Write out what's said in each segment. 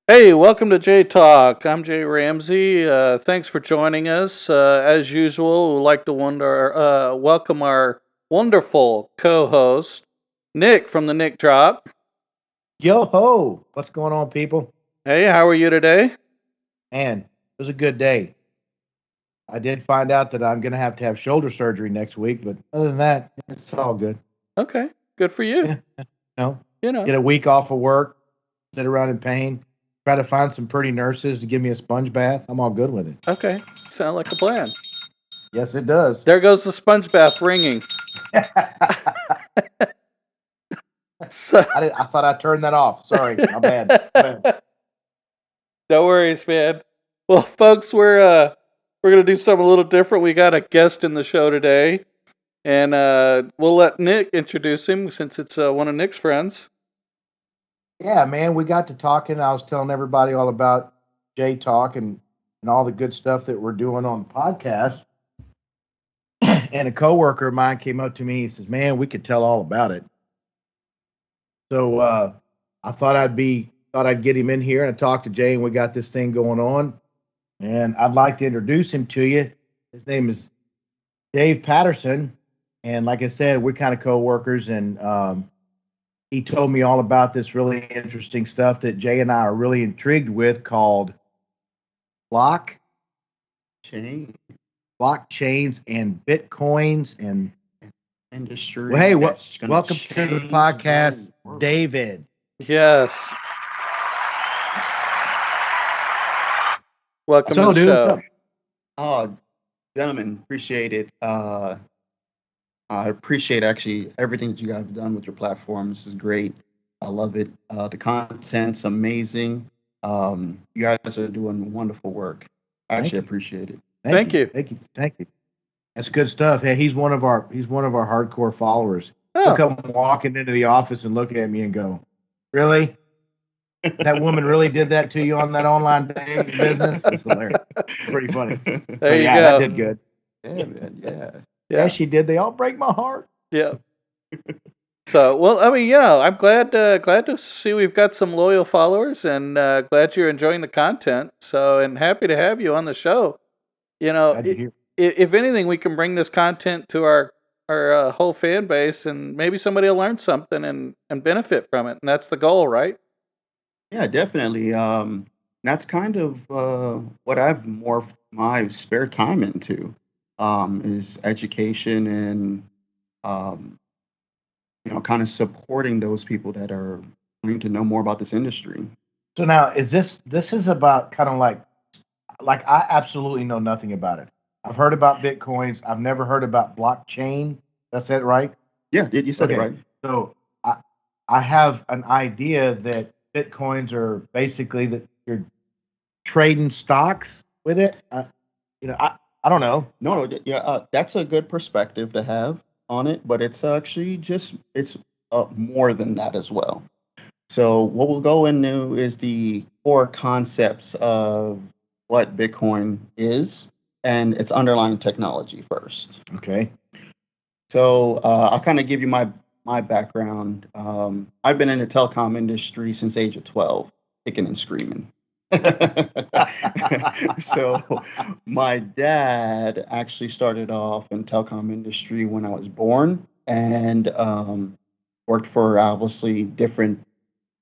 Hey, welcome to JayTalk. I'm Jay Ramsey. Thanks for joining us. As usual, we'd like to welcome our wonderful co-host, Nick from the Nick Drop. Yo ho! What's going on, people? Hey, how are you today? Man, it was a good day. I did find out that I'm going to have shoulder surgery next week, but other than that, it's all good. Okay, good for you. Yeah, no, You know, get a week off of work, sit around in pain, try to find some pretty nurses to give me a sponge bath. I'm all good with it. okay, sound like a plan. Yes, it does. There goes the sponge bath ringing. So, I thought I turned that off. Sorry, my bad. My bad. no worries, man. Well, folks, we're gonna do something a little different. We got a guest in the show today. And we'll let Nick introduce him since it's one of Nick's friends. Yeah, man, we got to talking. I was telling everybody all about JTalk and all the good stuff that we're doing on the podcast. And a coworker of mine came up to me. He says, "Man, we could tell all about it." So I thought I'd get him in here and I talked to Jay, and we got this thing going on. And I'd like to introduce him to you. His name is Dave Patterson, and like I said, we're kind of coworkers. And he told me all about this really interesting stuff that Jay and I are really intrigued with, called block Chain blockchains and bitcoins. And industry. well, hey, That's gonna welcome to the change podcast, the world. David. Yes. Welcome to So, the dude, what's up? show. Oh, gentlemen, appreciate it. I appreciate actually everything that you guys have done with your platform. This is great. I love it. The content's amazing. You guys are doing wonderful work. I Thank actually you. appreciate it. Thank you. Thank you. That's good stuff. Hey, he's one of our hardcore followers. He'll Oh, come walking into the office and look at me and go, "Really? That woman really did that to you on that online dating business?" It's hilarious. It's pretty funny. there But you yeah, that go. did good. Yeah, man. Yeah. Yeah, Yeah, she did. They all break my heart. yeah. So, well, I mean, I'm glad to see we've got some loyal followers, and glad you're enjoying the content. So, and happy to have you on the show. You know, Glad to hear. if anything, we can bring this content to our whole fan base, and maybe somebody will learn something and benefit from it. And that's the goal, right? Yeah, definitely. That's kind of what I've morphed my spare time into, is education and um, kind of supporting those people that are wanting to know more about this industry. So now, this is about kind of like I absolutely know nothing about it. I've heard about bitcoins. I've never heard about blockchain. That's it, right? Yeah, you said it Okay. right. So I have an idea that bitcoins are basically that you're trading stocks with it. I don't know. No, no, yeah, that's a good perspective to have on it, but it's actually just it's more than that as well. So what we'll go into is the core concepts of what Bitcoin is and its underlying technology first. Okay. So I'll kind of give you my background. I've been in the telecom industry since age of 12, kicking and screaming. So my dad actually started off in telecom industry when I was born and worked for obviously different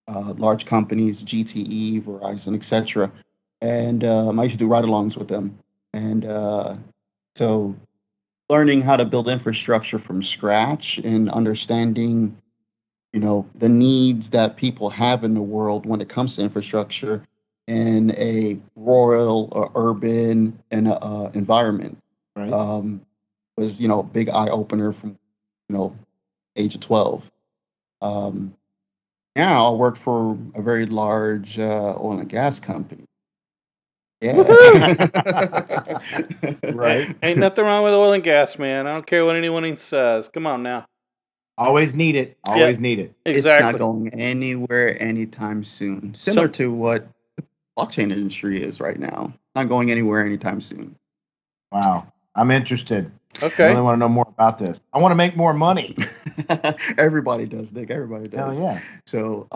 large companies, GTE, Verizon, etc. And I used to do ride-alongs with them. And so learning how to build infrastructure from scratch and understanding, the needs that people have in the world when it comes to infrastructure in a rural or urban environment Right. was, a big eye opener from, you know, age of 12. Um, Now I work for a very large oil and gas company. Yeah. Woohoo! Right. Ain't nothing wrong with oil and gas, man. I don't care what anyone says. Come on now. Always need it. Yeah, Always need it. It's not exactly. going anywhere anytime soon. Similar Some to what blockchain industry is right now. Not going anywhere anytime soon. Wow. I'm interested. I really okay. want to know more about this. I want to make more money. Everybody does, Nick. Everybody Hell does. yeah. So,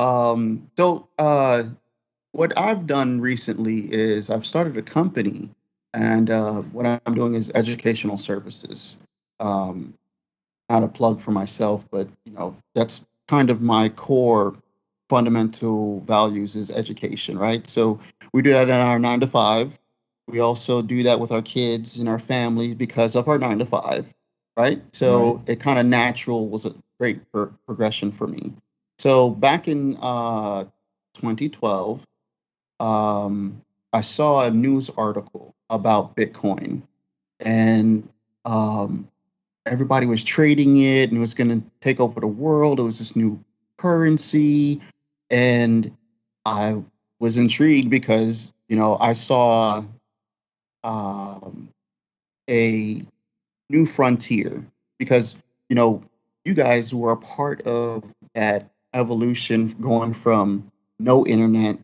What I've done recently is I've started a company, and what I'm doing is educational services. Um, Not a plug for myself, but that's kind of my core fundamental values is education, right? So we do that in our 9 to 5. We also do that with our kids and our families because of our 9 to 5, right? Right. So it kind of natural was a great progression for me. So back in 2012, I saw a news article about Bitcoin, and um, everybody was trading it and it was going to take over the world. It was this new currency. And I was intrigued because, I saw um, a new frontier because, you know, you guys were a part of that evolution going from no internet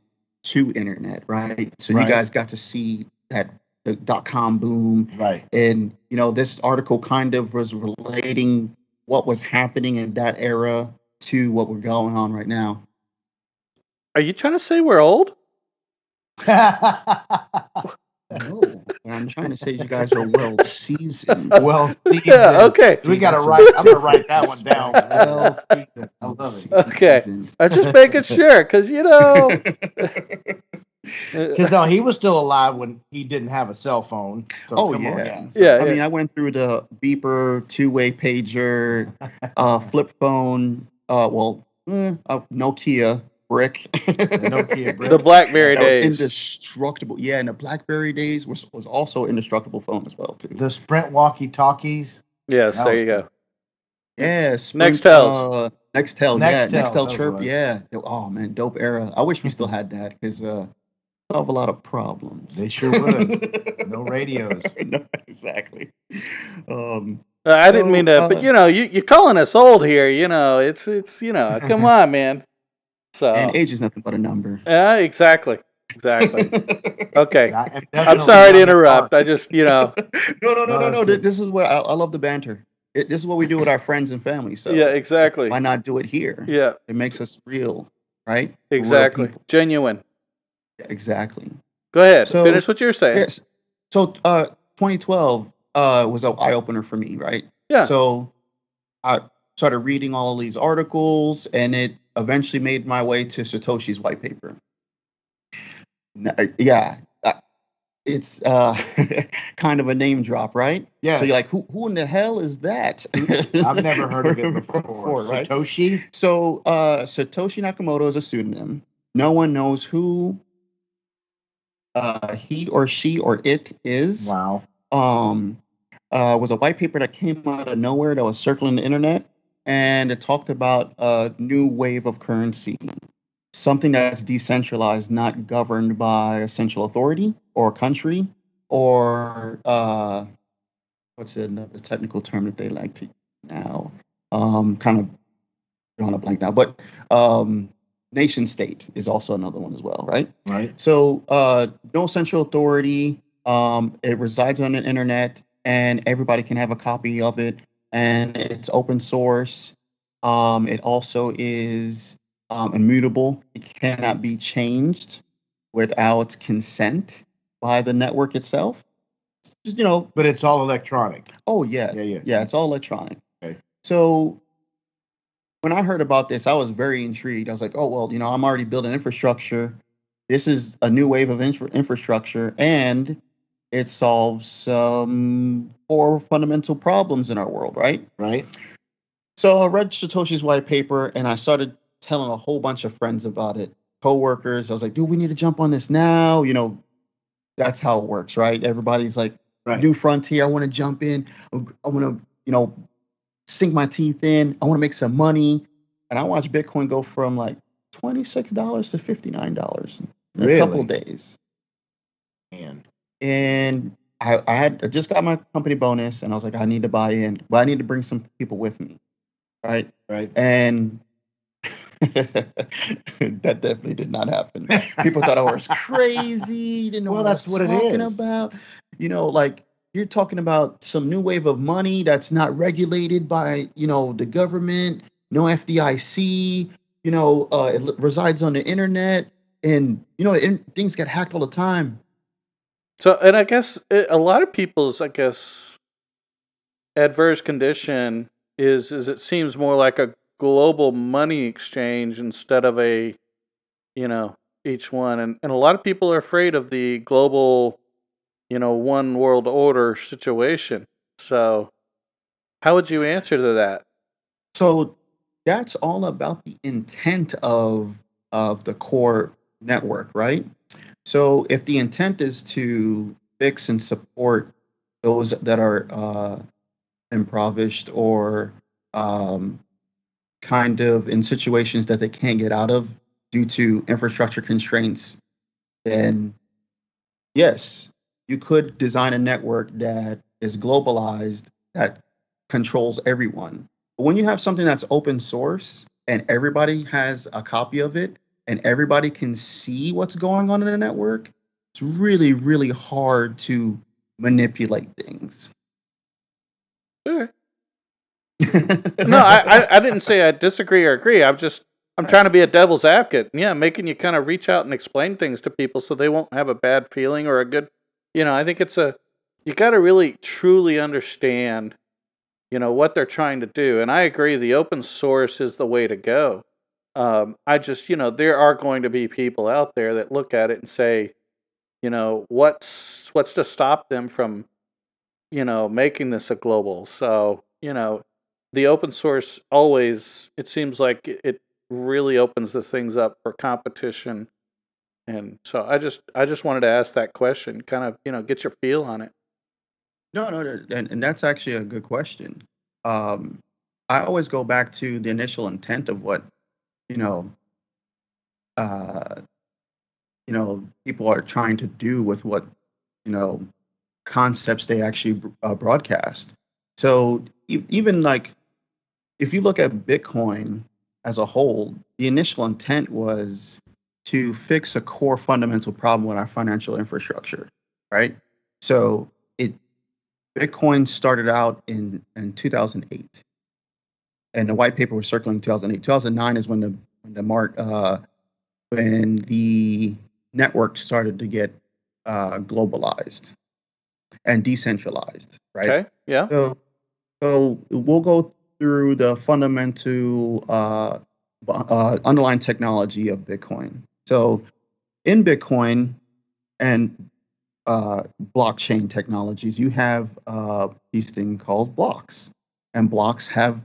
to internet, right? So you Right. guys got to see that the .com boom, Right. and this article kind of was relating what was happening in that era to what we're going on right now. Are you trying to say we're old? No, what I'm trying to say is you guys are well seasoned. Well seasoned. Yeah, okay. We got to That's a write. I'm going to write different that one down. perspective. Well seasoned. I Well love it. Okay. seasoned. I'm just making sure, because, Because no, he was still alive when he didn't have a cell phone. So Oh come on. yeah. Yeah, I mean, I went through the beeper, two-way pager, flip phone, Nokia brick. Nokia brick. the BlackBerry That was days. indestructible. Yeah, and the BlackBerry days was also indestructible phone as well too. The Sprint walkie-talkies. Yes, That there was you go. Yeah, Sprint, Nextels. Nextel, Nextel, Nextel that Chirp, was. yeah. Oh man, dope era. I wish we still had that because solve a lot of problems. They sure would. No radios. No, exactly. I didn't mean to, but So, you're calling us old here. It's come on, man. So and age is nothing but a number. yeah, exactly. Okay, And I'm definitely sorry to young at interrupt. heart. I just No. that's good. This is what I love the banter. This is what we do with our friends and family. So yeah, exactly. why not do it here? Yeah, It makes us real, right? We're real exactly. people. Genuine. Exactly. Go ahead. So Finish what you're saying. yes. So 2012 was an eye opener for me, right? Yeah. So I started reading all of these articles, and it eventually made my way to Satoshi's white paper. Yeah, it's kind of a name drop, right? Yeah. So you're like, who in the hell is that? I've never heard of it before. Right? Satoshi? So Satoshi Nakamoto is a pseudonym. No one knows who he or she or it is. Wow. Was a white paper that came out of nowhere that was circling the internet, and it talked about a new wave of currency, something that's decentralized, not governed by a central authority or country or what's another technical term that they like to now? Kind of drawing a blank now, but nation state is also another one as well, right? Right. So no central authority. It resides on the internet, and everybody can have a copy of it, and it's open source. It also is immutable. It cannot be changed without consent by the network itself. Just, But it's all electronic. oh yeah, Yeah. it's all electronic. Okay. So when I heard about this, I was very intrigued. I was like, oh well, I'm already building infrastructure. This is a new wave of infrastructure, and it solves some 4 fundamental problems in our world, right? Right. So I read Satoshi's white paper, and I started telling a whole bunch of friends about it, coworkers. I was like, dude, we need to jump on this now. That's how it works, right? Everybody's like, Right. new frontier. I want to jump in. I want to, sink my teeth in. I want to make some money. And I watched Bitcoin go from like $26 to $59 in a couple of days. Man. And I just got my company bonus, and I was like, I need to buy in, but I need to bring some people with me, right? Right. And that definitely did not happen. People thought I was crazy. Didn't know Well, what that's I was what it talking is. about. Like you're talking about some new wave of money that's not regulated by the government, no FDIC. It resides on the internet. and things get hacked all the time. So, and I guess a lot of people's, I guess, adverse condition is it seems more like a global money exchange instead of a, you know, each one. And a lot of people are afraid of the global, one world order situation. So, how would you answer to that? So that's all about the intent of the core network, right? So if the intent is to fix and support those that are impoverished or um, kind of in situations that they can't get out of due to infrastructure constraints, then yes, you could design a network that is globalized that controls everyone. But when you have something that's open source and everybody has a copy of it and everybody can see what's going on in the network, it's really, really hard to manipulate things. Sure. No, I didn't say I disagree or agree. I'm trying to be a devil's advocate. Yeah, making you kind of reach out and explain things to people so they won't have a bad feeling or a good, I think you got to really truly understand, what they're trying to do. And I agree, the open source is the way to go. I just, there are going to be people out there that look at it and say, what's to stop them from, making this a global. So, the open source always, it seems like it really opens the things up for competition. And so I just wanted to ask that question, kind of, get your feel on it. No, and that's actually a good question. Um, I always go back to the initial intent of what you know, uh, people are trying to do with what you know concepts they actually broadcast. So even like if you look at Bitcoin as a whole, the initial intent was to fix a core fundamental problem with our financial infrastructure, right? So it Bitcoin started out in 2008, and the white paper was circling 2008. 2009 is when the network started to get globalized and decentralized, right? Okay. Yeah. So, so we'll go through the fundamental underlying technology of Bitcoin. So in Bitcoin and blockchain technologies, you have these things called blocks, and blocks have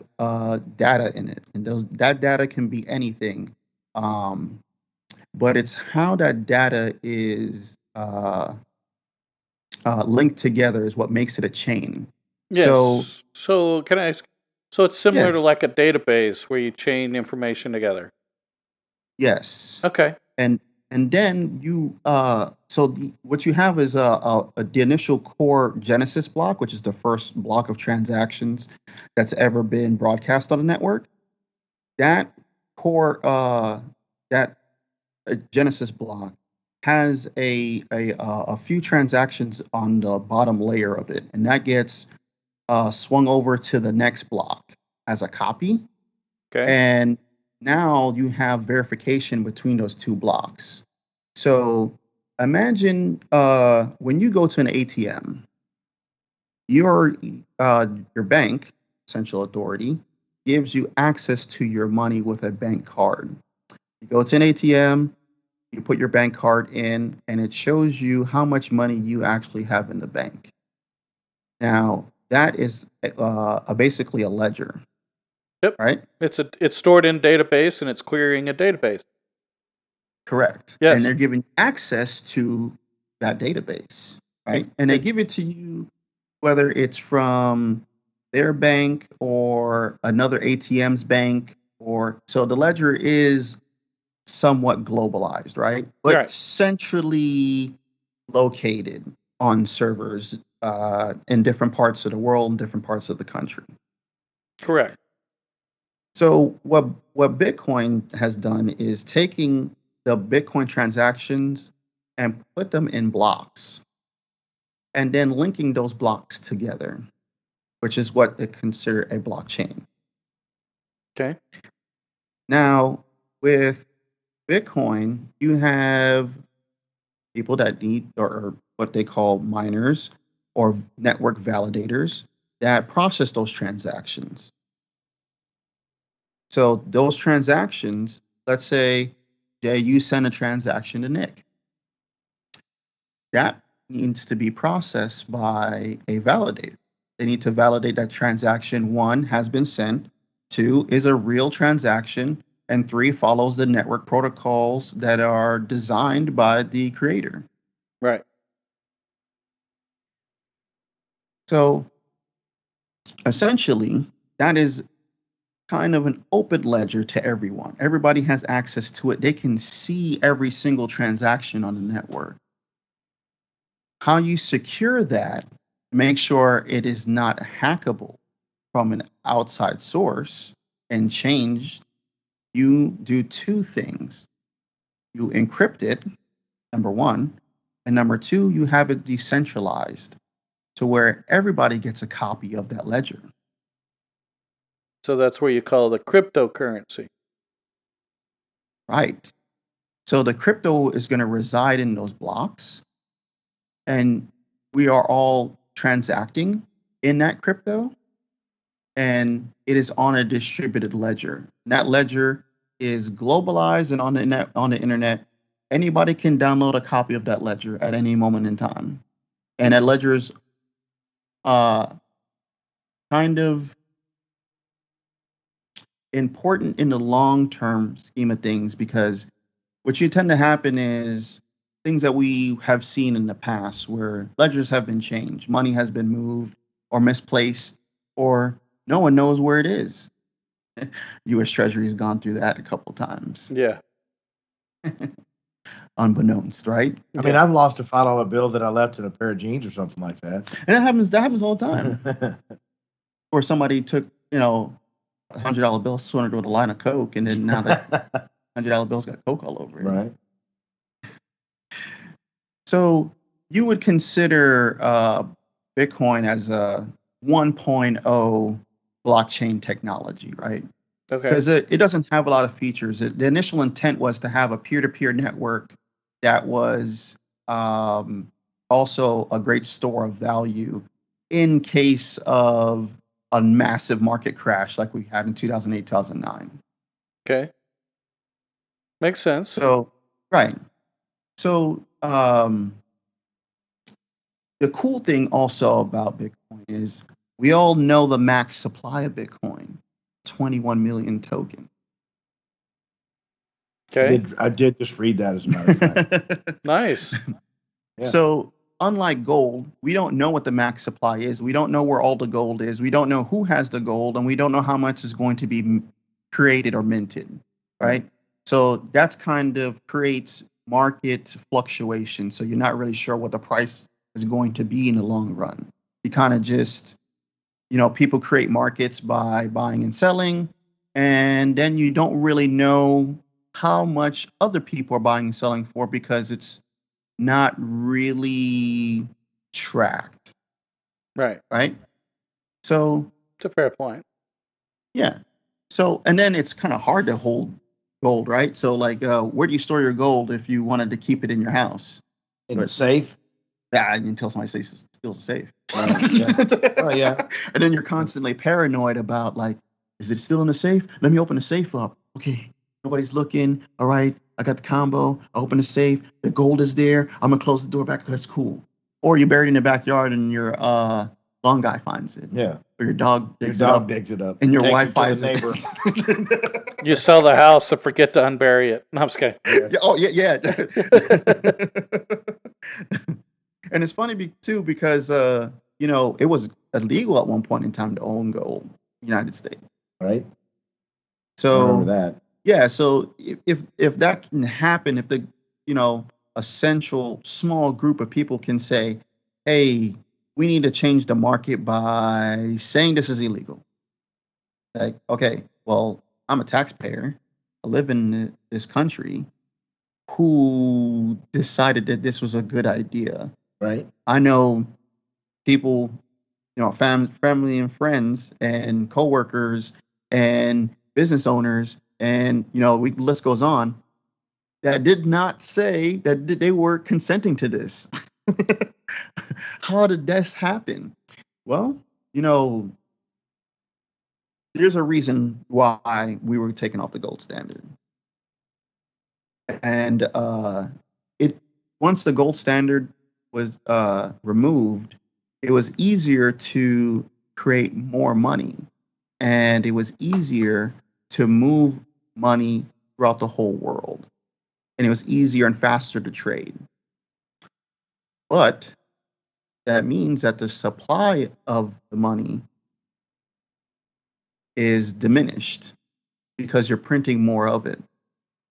data in it, and that data can be anything, um, but it's how that data is linked together is what makes it a chain. So Yes. So can I ask? So it's yeah, similar to like a database where you chain information together. yes, Okay. and then what you have is the initial core genesis block, which is the first block of transactions that's ever been broadcast on a network. That core that genesis block has a few transactions on the bottom layer of it, and that gets swung over to the next block as a copy, Okay. and now you have verification between those two blocks. So imagine when you go to an ATM, your bank, central authority, gives you access to your money with a bank card. You go to an ATM, you put your bank card in, and it shows you how much money you actually have in the bank. Now, that is basically a ledger, Yep. right? It's stored in database and it's querying a database. Correct. And Yes. they're giving access to that database, Ex- right? And they ex- give it to you whether it's from their bank or another ATM's bank, or so the ledger is somewhat globalized, right? But Right. centrally located on servers in different parts of the world and different parts of the country. Correct. So what Bitcoin has done is taking the Bitcoin transactions and put them in blocks and then linking those blocks together, which is what they consider a blockchain. Okay. Now, with Bitcoin, you have people that need or what they call miners or network validators that process those transactions. So those transactions, let's say, Jay, you send a transaction to Nick. That needs to be processed by a validator. They need to validate that transaction, one, has been sent, two, is a real transaction, and three, follows the network protocols that are designed by the creator. Right. So essentially, that is kind of an open ledger to everyone. Everybody has access to it. They can see every single transaction on the network. How you secure that, make sure it is not hackable from an outside source and changed, you do two things. You encrypt it, number one, and number two, you have it decentralized to where everybody gets a copy of that ledger. So that's where you call the cryptocurrency. Right. So the crypto is going to reside in those blocks, and we are all transacting in that crypto, and it is on a distributed ledger. And that ledger is globalized and on the internet. Anybody can download a copy of that ledger at any moment in time. And that ledger is kind of important in the long-term scheme of things, because what you tend to happen is things that we have seen in the past where ledgers have been changed, money has been moved or misplaced, or no one knows where it is. U.S. Treasury has gone through that a couple times, Yeah. unbeknownst, right? I mean, I've lost a $5 bill that I left in a pair of jeans or something like that. And that happens all the time. Or somebody took, $100 bill, swung it with a line of Coke, and then now the $100 bill's got Coke all over it. Right. So you would consider Bitcoin as a 1.0 blockchain technology, right? Okay. Because it doesn't have a lot of features. The initial intent was to have a peer-to-peer network that was also a great store of value in case of a massive market crash like we had in 2008, 2009. Okay. Makes sense. So, right. So, the cool thing also about Bitcoin is we all know the max supply of Bitcoin, 21 million tokens. Okay. I did just read that, as a matter of fact. Nice. Yeah. So, unlike gold, we don't know what the max supply is. We don't know where all the gold is. We don't know who has the gold, and we don't know how much is going to be created or minted, right? So that's kind of creates market fluctuation. So you're not really sure what the price is going to be in the long run. You kind of just, people create markets by buying and selling, and then you don't really know how much other people are buying and selling for because it's not really tracked, Right. right? So, It's a fair point. yeah. So, and then it's kind of hard to hold gold, right? So, like, where do you store your gold if you wanted to keep it in your house? In the safe? Yeah, until somebody says it's still safe. Yeah. Oh, yeah. And then you're constantly paranoid about, like, is it still in the safe? Let me open the safe up. Okay, nobody's looking. All right, I got the combo. I open the safe. The gold is there. I'm gonna close the door back. That's cool. Or you're buried in the backyard and your lawn guy finds it. Yeah. Or your dog Your digs dog it up. digs it up. And your Takes wife it to finds the neighbor. it. You sell the house and forget to unbury it. No, I'm just kidding. Yeah, oh yeah. And it's funny too because it was illegal at one point in time to own gold in the United States. Right. I So remember that. yeah, so if that can happen, if the a central small group of people can say, hey, we need to change the market by saying this is illegal. Like, okay, well, I'm a taxpayer. I live in this country. Who decided that this was a good idea? Right. I know people, family and friends and coworkers and business owners, and the list goes on. that did not say that they were consenting to this. How did this happen? Well, you know, there's a reason why we were taken off the gold standard. And it once the gold standard was removed, it was easier to create more money, and it was easier to move money throughout the whole world, and it was easier and faster to trade. But that means that the supply of the money is diminished because you're printing more of it.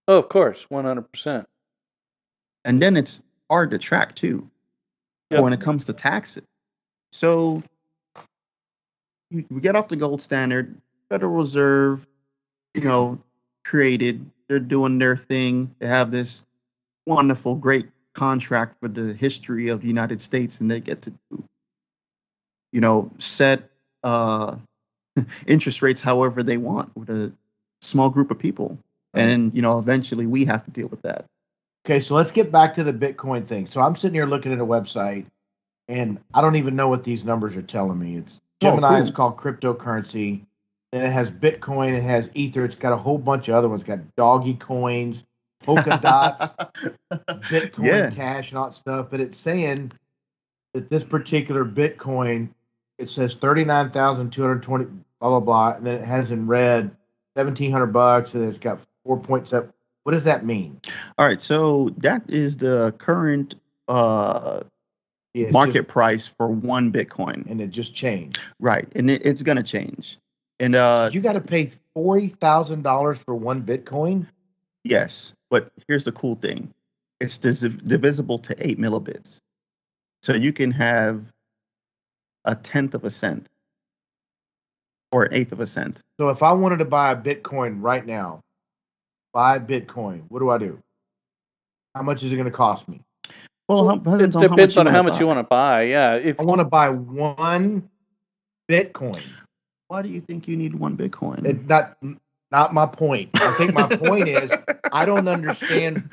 Oh, of course, 100%. And then it's hard to track too Yep. when it comes to taxes. So we get off the gold standard, Federal Reserve, created, they're doing their thing. They have this wonderful, great contract for the history of the United States, and they get to set interest rates however they want with a small group of people. Right. And eventually we have to deal with that. Okay, so let's get back to the Bitcoin thing. So I'm sitting here looking at a website, and I don't even know what these numbers are telling me. It's Gemini. cool. It's called cryptocurrency. Then it has Bitcoin. It has Ether. It's got a whole bunch of other ones. It's got doggy coins, polka dots, Bitcoin Cash, and all that stuff. But it's saying that this particular Bitcoin, it says 39,220, blah blah blah, and then it has in red $1,700, and it's got 4.7. What does that mean? All right, so that is the current It's market just- price for one Bitcoin. and it just changed. Right, and it's going to change. And You got to pay $40,000 for one Bitcoin. yes, but here's the cool thing. It's divisible to 8 millibits. So you can have a tenth of a cent or an eighth of a cent. So if I wanted to buy a Bitcoin right now, buy Bitcoin, what do I do? How much is it going to cost me? Well, It depends depends on how much buy. you want to buy. Yeah, if I want to buy one Bitcoin. Why do you think you need one Bitcoin? Not my point. I think my point is I don't understand.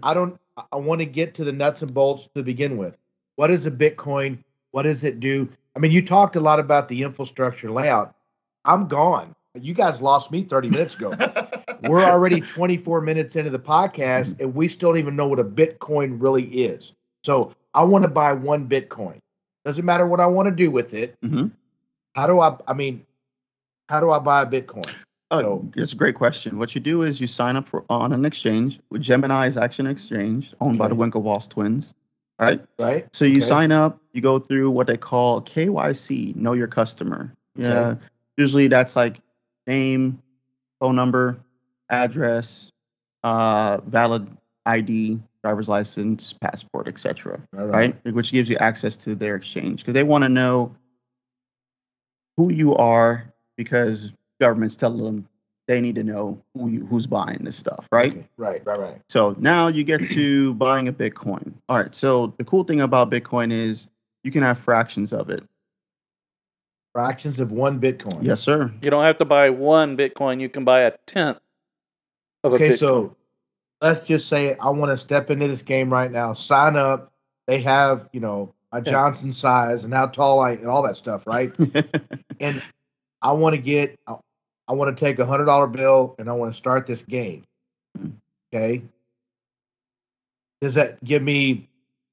I want to get to the nuts and bolts to begin with. What is a Bitcoin? What does it do? I mean, you talked a lot about the infrastructure layout. I'm gone. You guys lost me 30 minutes ago. We're already 24 minutes into the podcast, and we still don't even know what a Bitcoin really is. So I want to buy one Bitcoin. Doesn't matter what I want to do with it. Mhm. How do I buy a Bitcoin? Oh, it's a great question. What you do is you sign up on an exchange. With Gemini is actually an exchange owned by the Winklevoss twins, right? Right. So you sign up, you go through what they call KYC, know your customer. Yeah. Usually that's like name, phone number, address, valid ID, driver's license, passport, etc. Right? Which gives you access to their exchange because they want to know who you are because government's telling them they need to know who's buying this stuff, right? Okay. Right. So now you get to buying a Bitcoin. All right. So the cool thing about Bitcoin is you can have fractions of it. Fractions of one Bitcoin. Yes, sir. you don't have to buy one Bitcoin, you can buy a tenth of a Okay, Bitcoin. so let's just say I want to step into this game right now. Sign up. They have, my Johnson size and how tall I and all that stuff, right? And I want to take a $100 bill and I want to start this game. Okay. Does that give me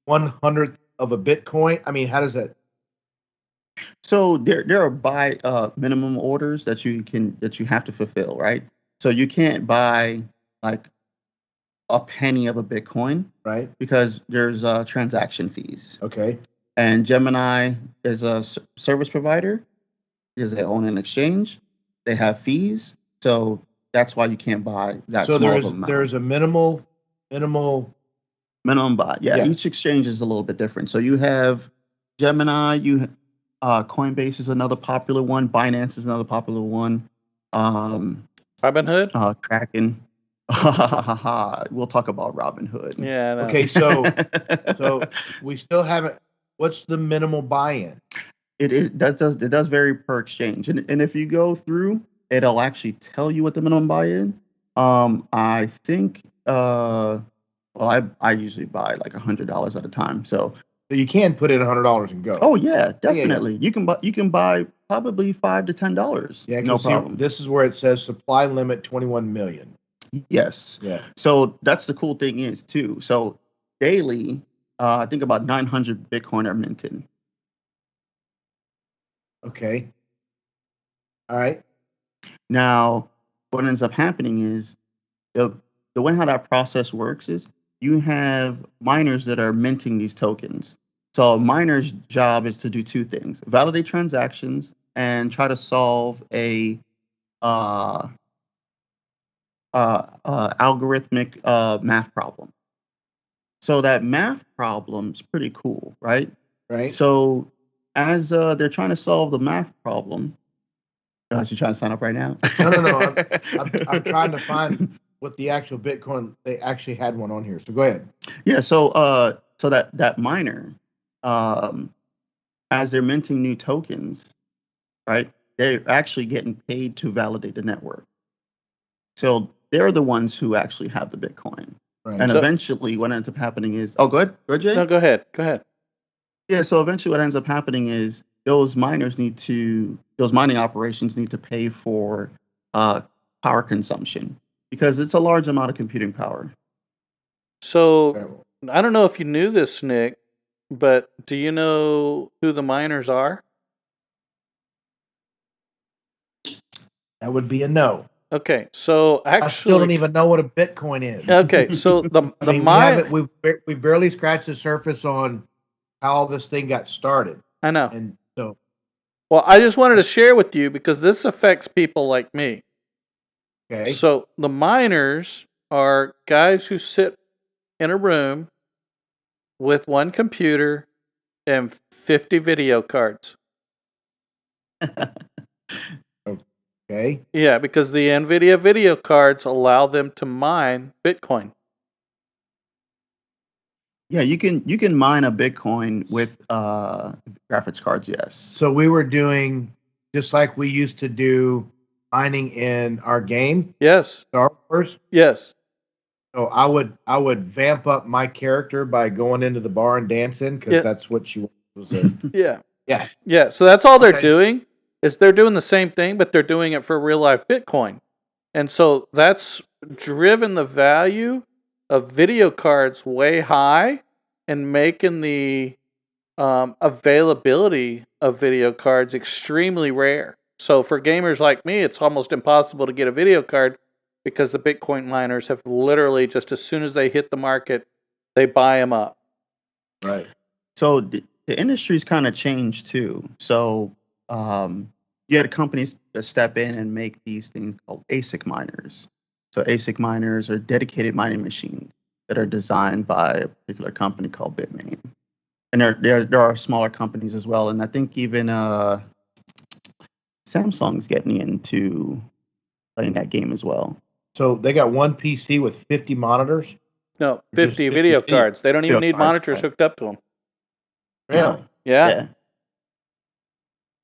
1/100th of a Bitcoin? I mean, how does that? So there are buy minimum orders that you have to fulfill, right? So you can't buy like a penny of a Bitcoin, Right. because there's transaction fees. Okay. And Gemini is a service provider because they own an exchange. They have fees, so that's why you can't buy that So small of an amount. there's a minimal. Minimum buy. Yeah, Yeah. each exchange is a little bit different. So you have Gemini, Coinbase is another popular one. Binance is another popular one. Robinhood? Kraken. We'll talk about Robinhood. Yeah, I know. Okay, so we still haven't. What's the minimal buy-in? It does vary per exchange, and if you go through, it'll actually tell you what the minimum buy-in. I think well, I usually buy like $100 at a time. So you can put in $100 and go. oh yeah, Yeah, yeah. definitely. You can buy probably $5 to $10. Yeah, No 'cause see, problem. this is where it says supply limit 21 million. Yes. Yeah. So that's the cool thing is too. So daily, I think about 900 Bitcoin are minted. Okay. All right. Now, what ends up happening is the way how that process works is you have miners that are minting these tokens. So a miner's job is to do two things: validate transactions and try to solve a uh, algorithmic math problem. So that math problem's pretty cool, right? Right. So as they're trying to solve the math problem, gosh, you trying to sign up right now? No. I'm trying to find what the actual Bitcoin. They actually had one on here. So go ahead. Yeah. So that miner, as they're minting new tokens, right? They're actually getting paid to validate the network. So they're the ones who actually have the Bitcoin. Right. And So- eventually, what ends up happening is, oh, go ahead, Jay. No, go ahead. Go ahead. Yeah, so eventually what ends up happening is those mining operations need to pay for power consumption because it's a large amount of computing power. So I don't know if you knew this, Nick, but do you know who the miners are? That would be a no. Okay, so I still don't actually, even know what a Bitcoin is. okay, so the I mean, mine, we barely scratched the surface on how all this thing got started, I know. and so Well, I just wanted to share with you because this affects people like me. okay. So the miners are guys who sit in a room with one computer and 50 video cards. Okay. Yeah, because the NVIDIA video cards allow them to mine Bitcoin. Yeah, you can mine a Bitcoin with graphics cards, yes. So we were doing just like we used to do mining in our game, Yes, Star Wars. yes. So I would vamp up my character by going into the bar and dancing because Yeah. that's what she was. A, Yeah. yeah. Yeah, so that's all they're Okay. doing is they're doing the same thing, but they're doing it for real life Bitcoin. And so that's driven the value of video cards way high and making the availability of video cards extremely rare. So for gamers like me, it's almost impossible to get a video card because the Bitcoin miners have literally just as soon as they hit the market, they buy them up. Right. So the industry's kind of changed too. So you had companies that step in and make these things called ASIC miners. So ASIC miners are dedicated mining machines that are designed by a particular company called Bitmain. And there are smaller companies as well. And I think even Samsung's getting into playing that game as well. So they got one PC with 50 monitors. No, Just 50 50 video video cards. They don't even need cards, monitors right. hooked up to them. Really? Yeah.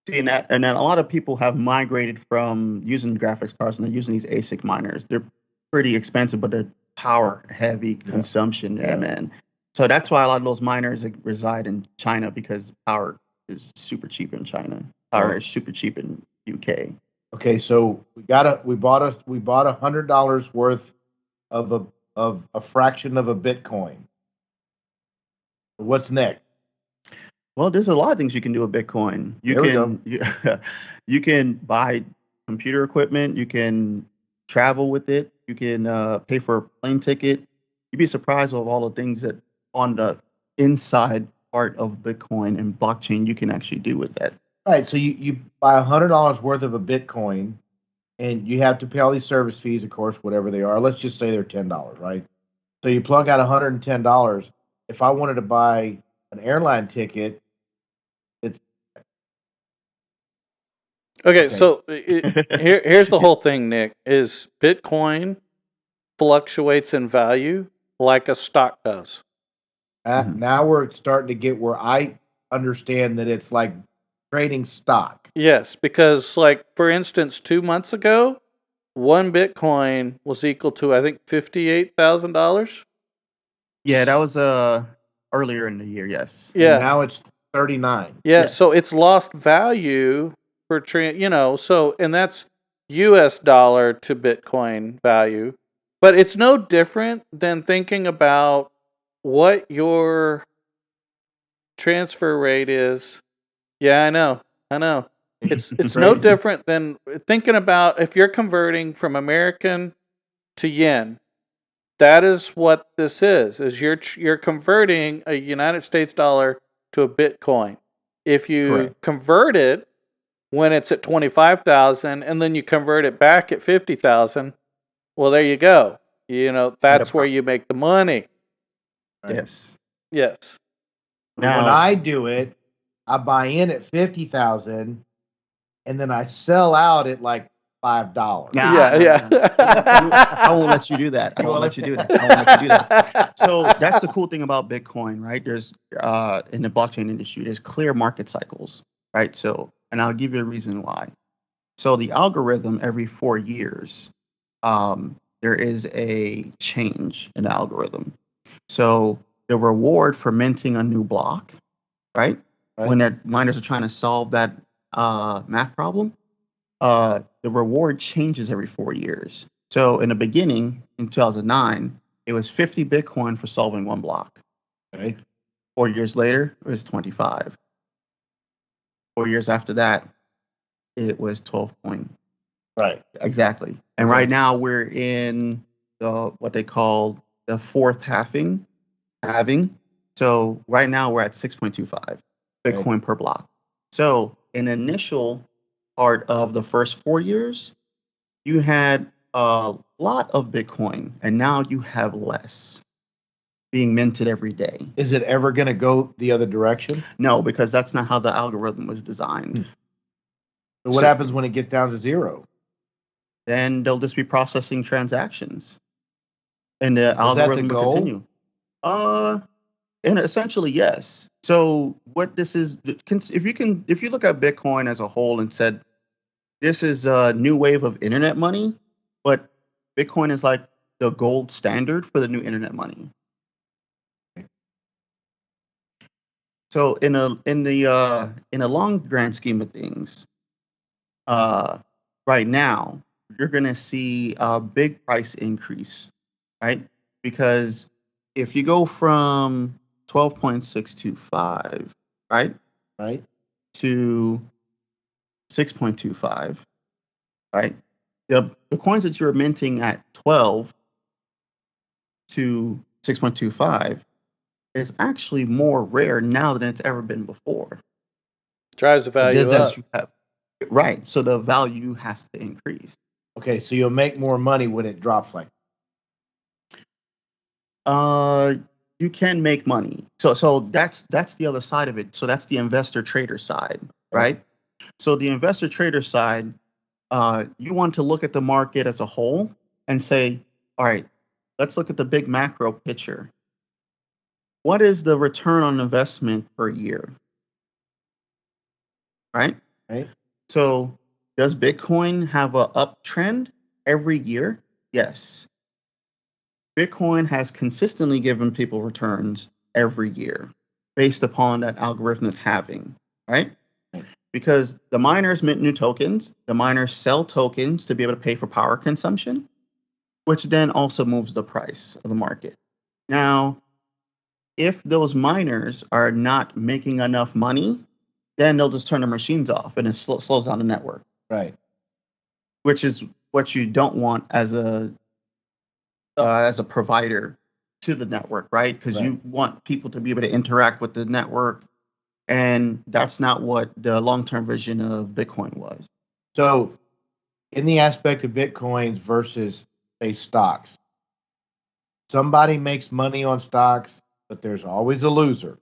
See, and then a lot of people have migrated from using graphics cards and they're using these ASIC miners. They're pretty expensive, but they're power heavy consumption. Yeah, man. So that's why a lot of those miners reside in China because power is super cheap in China. Power is super cheap in UK. Okay, so we bought $100 worth of a fraction of a Bitcoin. What's next? Well, there's a lot of things you can do with Bitcoin. You can buy computer equipment. You can travel with it. You can pay for a plane ticket. You'd be surprised of all the things that on the inside part of Bitcoin and blockchain you can actually do with that. Right. So you buy $100 worth of a Bitcoin, and you have to pay all these service fees, of course, whatever they are. Let's just say they're $10, right? So you plug out $110. If I wanted to buy an airline ticket, it's Okay, so here's the whole thing, Nick, is Bitcoin fluctuates in value like a stock does. Now we're starting to get where I understand that it's like trading stock. Yes, because like for instance, 2 months ago, one Bitcoin was equal to, I think, $58,000. Yeah, that was earlier in the year. Yes. And Yeah, now it's 39. yeah. So Yes. it's lost value for so, and that's U.S. dollar to Bitcoin value. But it's no different than thinking about what your transfer rate is. Yeah, I know. It's no Crazy. different than thinking about if you're converting from American to yen. That is what this is you're converting a United States dollar to a Bitcoin. If you Correct. convert it when it's at 25,000 and then you convert it back at 50,000, well, there you go. That's Yep. where you make the money. Right. Yes. Yes. When Now, I do it, I buy in at 50,000 and then I sell out at like $5. nah, Yeah, I won't let you do that. I You won't won't let you let- do that. I won't let you do that. So that's the cool thing about Bitcoin, right? There's in the blockchain industry, there's clear market cycles, right? So, and I'll give you a reason why. So the algorithm every 4 years, there is a change in the algorithm. So the reward for minting a new block, right? Right. When their miners are trying to solve that math problem, the reward changes every 4 years. So in the beginning, in 2009, it was 50 Bitcoin for solving one block. Right. 4 years later, it was 25. 4 years after that, it was 12 point. Right. Exactly. And Okay. right now we're in what they call the fourth halving. So right now we're at 6.25 Bitcoin per block. So in the initial part of the first 4 years, you had a lot of Bitcoin, and now you have less being minted every day. Is it ever going to go the other direction? No, because that's not how the algorithm was designed. So what So- happens when it gets down to zero? Then they'll just be processing transactions, and the Is that the algorithm will goal? continue. And essentially, yes. So what this is, if you look at Bitcoin as a whole and said this is a new wave of internet money, but Bitcoin is like the gold standard for the new internet money. So in a long grand scheme of things, right now you're gonna see a big price increase, right? Because if you go from 12.625, right, Right. to 6.25, right, the coins that you're minting at 12 to 6.25 is actually more rare now than it's ever been before. Drives the value does up. that- Right. So the value has to increase. Okay, so you'll make more money when it drops like You can make money. So that's the other side of it. So that's the investor trader side, right? So the investor trader side, you want to look at the market as a whole and say, all right, let's look at the big macro picture. What is the return on investment per year? Right? right? So does Bitcoin have an uptrend every year? Yes. Bitcoin has consistently given people returns every year based upon that algorithmic halving, right? Because the miners mint new tokens, the miners sell tokens to be able to pay for power consumption, which then also moves the price of the market. Now, if those miners are not making enough money, then they'll just turn their machines off and it slows down the network, Right. which is what you don't want as a provider to the network, right? Because Right. you want people to be able to interact with the network, and that's not what the long-term vision of Bitcoin was. So in the aspect of Bitcoins versus say stocks, somebody makes money on stocks, but there's always a loser.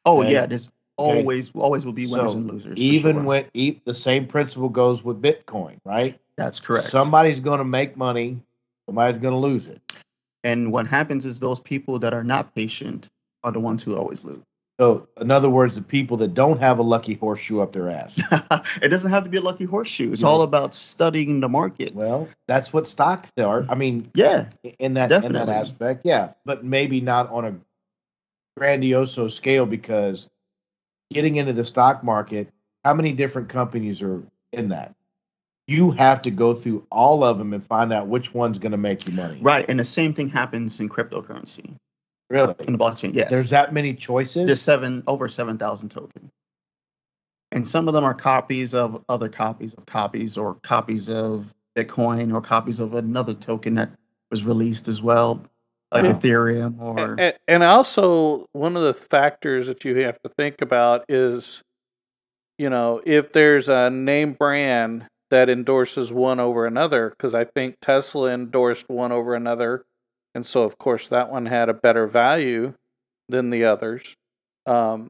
Oh Okay. yeah, there's always will be winners So and losers. even for sure. when the same principle goes with Bitcoin, right? That's correct. Somebody's going to make money, somebody's going to lose it. And what happens is those people that are not patient are the ones who always lose. So, in other words, the people that don't have a lucky horseshoe up their ass. It doesn't have to be a lucky horseshoe. It's You know. all about studying the market. Well, that's what stocks are. I mean, Yeah, in that definitely. aspect, yeah, but maybe not on a grandioso scale because getting into the stock market, how many different companies are in that? You have to go through all of them and find out which one's going to make you money. Right, and the same thing happens in cryptocurrency, Really? in the blockchain. Yes, There's that many choices? there's over 7,000 tokens, and some of them are copies of other copies of copies, or copies of Bitcoin, or copies of another token that was released as well, like Wow. Ethereum or. And also, one of the factors that you have to think about is, if there's a name brand that endorses one over another, because I think Tesla endorsed one over another, and so of course that one had a better value than the others. Those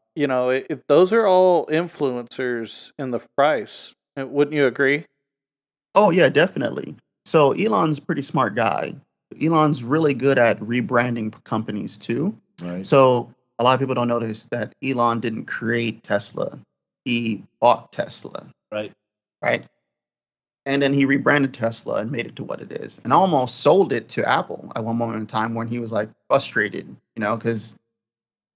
are all influencers in the price. Wouldn't you agree? Oh yeah, definitely. So Elon's a pretty smart guy. Elon's really good at rebranding companies too. Right. So a lot of people don't notice that Elon didn't create Tesla. He bought Tesla, Right. right? And then he rebranded Tesla and made it to what it is, and almost sold it to Apple at one moment in time when he was like frustrated, because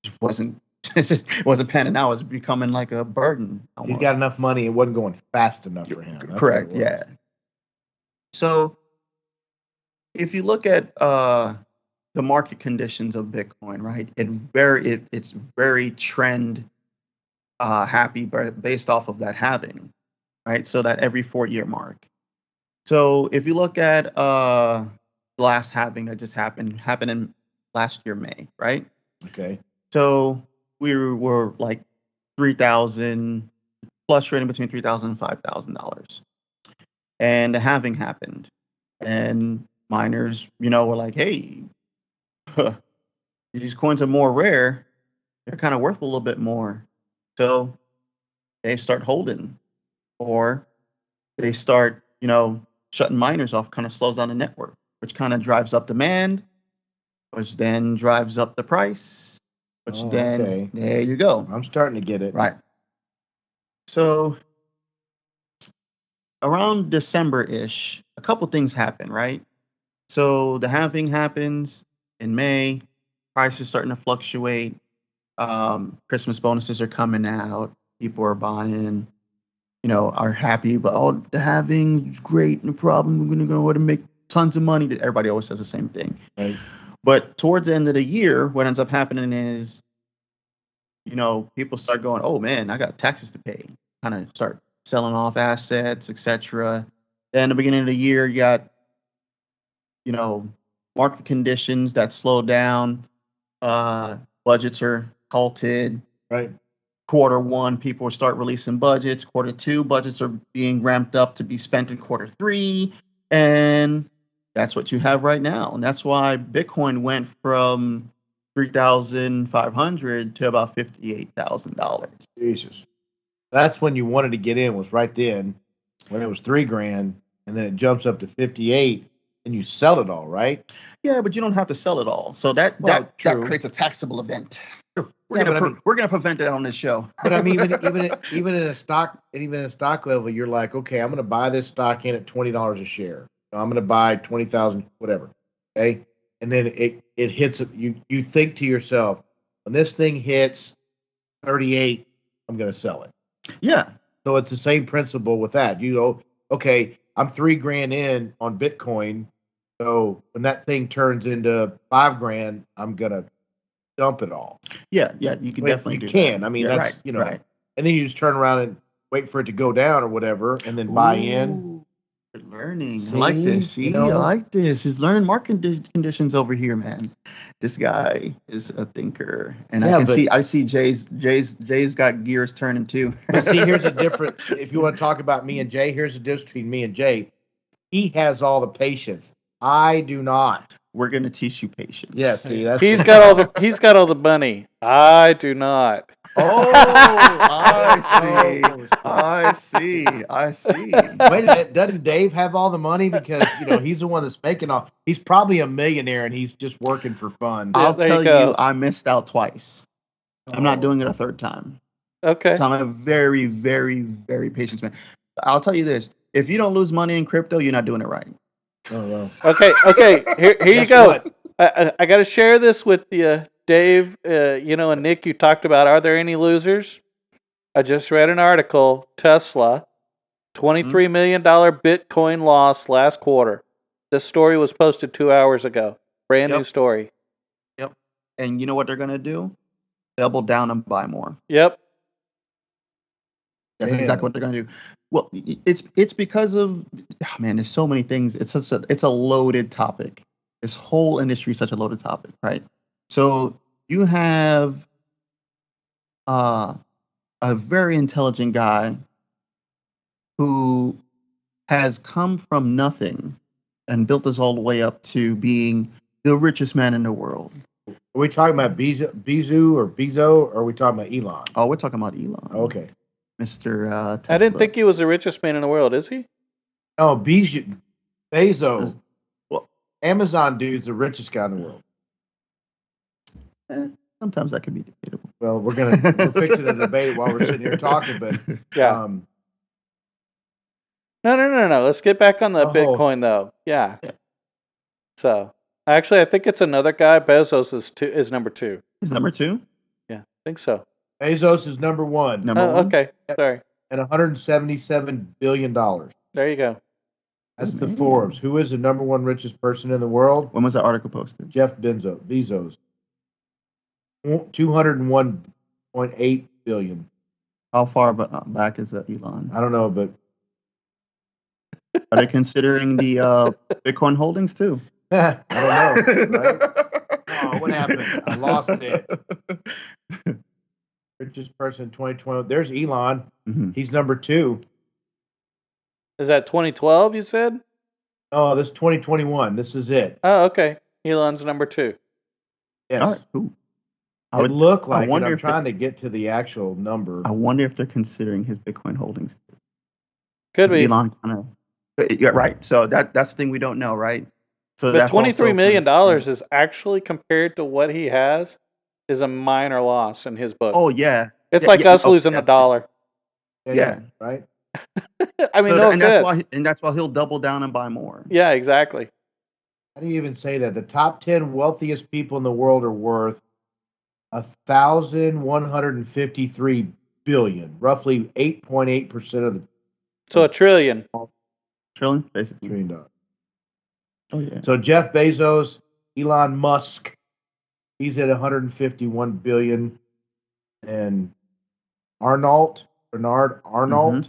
it wasn't it wasn't panning out. It was becoming like a burden. He's Almost. got enough money. It wasn't going fast enough for him. That's Correct. what it was. Yeah. So if you look at the market conditions of Bitcoin, right? It's very trend happy based off of that halving, right? So that every 4-year mark. So if you look at the last halving that just happened in last year May, right? Okay. So we were like 3,000, fluctuating between $3,000 and $5,000, and the halving happened, and miners, were like, hey, these coins are more rare. They're kind of worth a little bit more. So they start holding, or they start, shutting miners off, kind of slows down the network, which kind of drives up demand, which then drives up the price, which then, there you go. I'm starting to get it. Right. So around December-ish, a couple things happen, right? So the halving happens in May, prices starting to fluctuate. Christmas bonuses are coming out. People are buying, are happy, but the halving's great, no problem. We're going to go ahead and make tons of money. Everybody always says the same thing. Right. But towards the end of the year, what ends up happening is, people start going, oh man, I got taxes to pay. Kind of start selling off assets, etc. Then the beginning of the year, you got, market conditions that slow down. Budgets are halted. Right. Q1, people start releasing budgets. Q2, budgets are being ramped up to be spent in Q3. And that's what you have right now. And that's why Bitcoin went from $3,500 to about $58,000. Jesus. That's when you wanted to get in, was right then when it was $3,000, and then it jumps up to 58, and you sell it all, right? Yeah, but you don't have to sell it all. So that creates a taxable event. We're gonna prevent that on this show. But I mean, even in a stock level, you're like, okay, I'm gonna buy this stock in at $20 a share. I'm gonna buy 20,000, whatever. Okay, and then it hits. You think to yourself, when this thing hits 38, I'm gonna sell it. Yeah. So it's the same principle with that. Okay, I'm $3,000 in on Bitcoin. So when that thing turns into $5,000, I'm gonna dump it all. Yeah, you can definitely do that. I mean, yeah, that's right, right. And then you just turn around and wait for it to go down or whatever, and then buy in. Learning. See? I like this. See, I like this. He's learning market conditions over here, man. This guy is a thinker, and I see Jay's got gears turning too. But see, here's a difference. If you want to talk about me and Jay, here's the difference between me and Jay. He has all the patience. I do not. We're gonna teach you patience. Yeah, see, he's got all the money. I do not. Oh, I see. Wait a minute, doesn't Dave have all the money? Because he's the one that's making all. He's probably a millionaire and he's just working for fun. I'll tell you, I missed out twice. I'm not doing it a third time. Okay. So I'm a very, very, very patient man. I'll tell you this: if you don't lose money in crypto, you're not doing it right. Oh, well. Okay. Here you Guess go. what? I got to share this with you, Dave. And Nick. You talked about, are there any losers? I just read an article. Tesla, $23 million Bitcoin loss last quarter. This story was posted 2 hours ago. Brand new story. Yep. And you know what they're gonna do? Double down and buy more. Yep. That's exactly what they're gonna do. Well, it's because of there's so many things. It's a loaded topic. This whole industry is such a loaded topic, right? So you have a very intelligent guy who has come from nothing and built us all the way up to being the richest man in the world. Are we talking about Bezu or Bezo, or are we talking about Elon? Oh, we're talking about Elon. Okay. Mr. Tesla. I didn't think he was the richest man in the world, is he? Oh, Bezos. Well, Amazon dude's the richest guy in the world. Sometimes that can be debatable. Well, we're fixing to debate it while we're sitting here talking, but yeah. No. Let's get back on the Bitcoin though. Yeah. So actually, I think it's another guy. Bezos is number 2. He's number 2? Yeah, I think so. Bezos is number 1. Number 1. Okay. Sorry. And $177 billion. There you go. That's the Forbes. Who is the number 1 richest person in the world? When was that article posted? Jeff Bezos. 201.8 billion. How far back is that, Elon? I don't know, but are they considering the Bitcoin holdings too? I don't know. Right? Oh, what happened? I lost it. Richest person in 2020. There's Elon. Mm-hmm. He's number 2. Is that 2012? You said? Oh, this is 2021. This is it. Oh, okay. Elon's number 2. Yes. All right. Cool. I would look like. I'm trying to get to the actual number. I wonder if they're considering his Bitcoin holdings. Could be. Elon yeah, right. So that's the thing we don't know, right? So but $23 million is actually, compared to what he has, is a minor loss in his book. Oh yeah, it's like us losing $1. Yeah. Right. I mean, that's why he'll double down and buy more. Yeah, exactly. How do you even say that? The top 10 wealthiest people in the world are worth $1,153 billion, roughly 8.8% of the. So $1 trillion. Trillion, basically. $1 trillion. Oh yeah. So Jeff Bezos, Elon Musk, he's at 151 billion, and Bernard Arnault,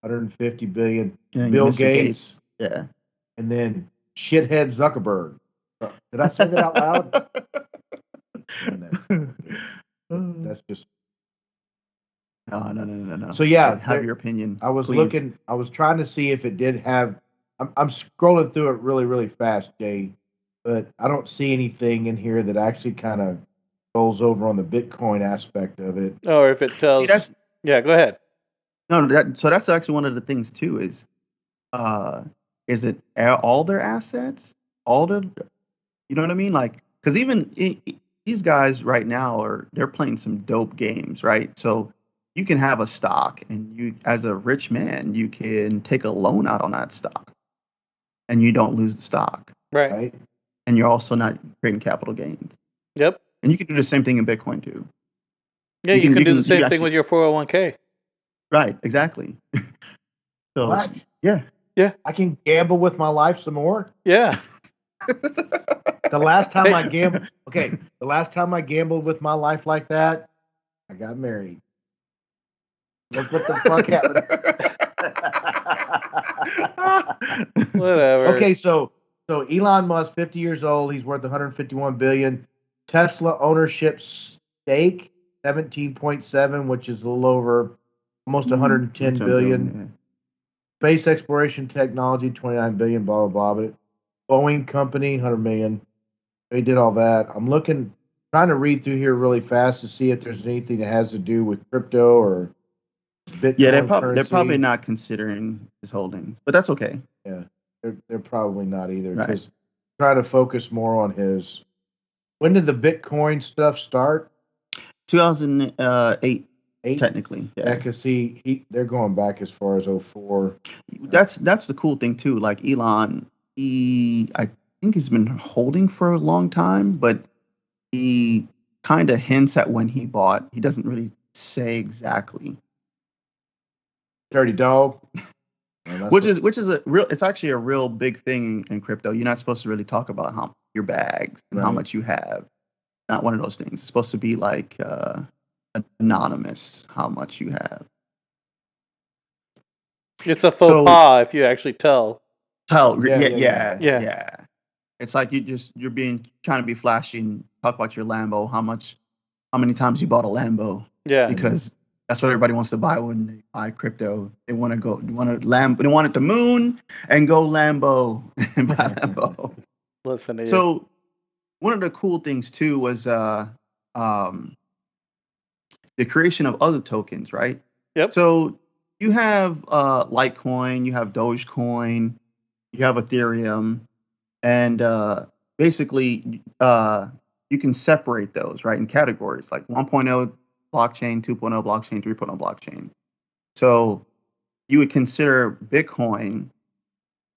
150 billion. Bill Mr. Gates, yeah, and then shithead Zuckerberg. Did I say that out loud? That's just. No. So yeah, have your opinion. I was please. looking. I was trying to see if it did have. I'm scrolling through it really, really fast, Jay, but I don't see anything in here that actually kind of goes over on the Bitcoin aspect of it. Or if it tells. See, yeah, go ahead. No, so that's actually one of the things too. Is it all their assets? You know what I mean? Like, because even these guys right now they're playing some dope games, right? So you can have a stock, and you, as a rich man, you can take a loan out on that stock, and you don't lose the stock, right? And you're also not creating capital gains. Yep. And you can do the same thing in Bitcoin too. Yeah, you can do the same thing with your 401k. Right, exactly. So, what? Yeah. I can gamble with my life some more? Yeah. The last time I gambled, the last time I gambled with my life like that, I got married. Look what the fuck happened. Whatever. Okay, so Elon Musk, 50 years old, he's worth 151 billion. Tesla ownership stake 17.7, which is a little over almost 110 billion. Space exploration technology 29 billion, blah blah blah. But Boeing company 100 million. They did all that. I'm trying to read through here really fast to see if there's anything that has to do with crypto or Bitcoin. Yeah, they're probably not considering his holdings, but that's okay. Yeah, they're probably not either, because trying to focus more on his. When did the Bitcoin stuff start? 2008, Eight. technically. Yeah, Yeah. because they're going back as far as 04. That's the cool thing too. Like Elon, I think he's been holding for a long time, but he kind of hints at when he bought. He doesn't really say exactly. Dirty dog. Which is a real. It's actually a real big thing in crypto. You're not supposed to really talk about your bags and how Right. much you have. Not one of those things. It's supposed to be like anonymous how much you have. It's a faux So pas if you actually tell. yeah. It's like you're trying to be flashy and talk about your Lambo, how many times you bought a Lambo, Yeah. because that's what everybody wants to buy when they buy crypto. They want it to moon and go Lambo and buy Lambo. Listen to you. So one of the cool things too was the creation of other tokens, right? Yep. So you have Litecoin, you have Dogecoin, you have Ethereum, and basically you can separate those, right, in categories like 1.0 blockchain, 2.0 blockchain, 3.0 blockchain. So you would consider Bitcoin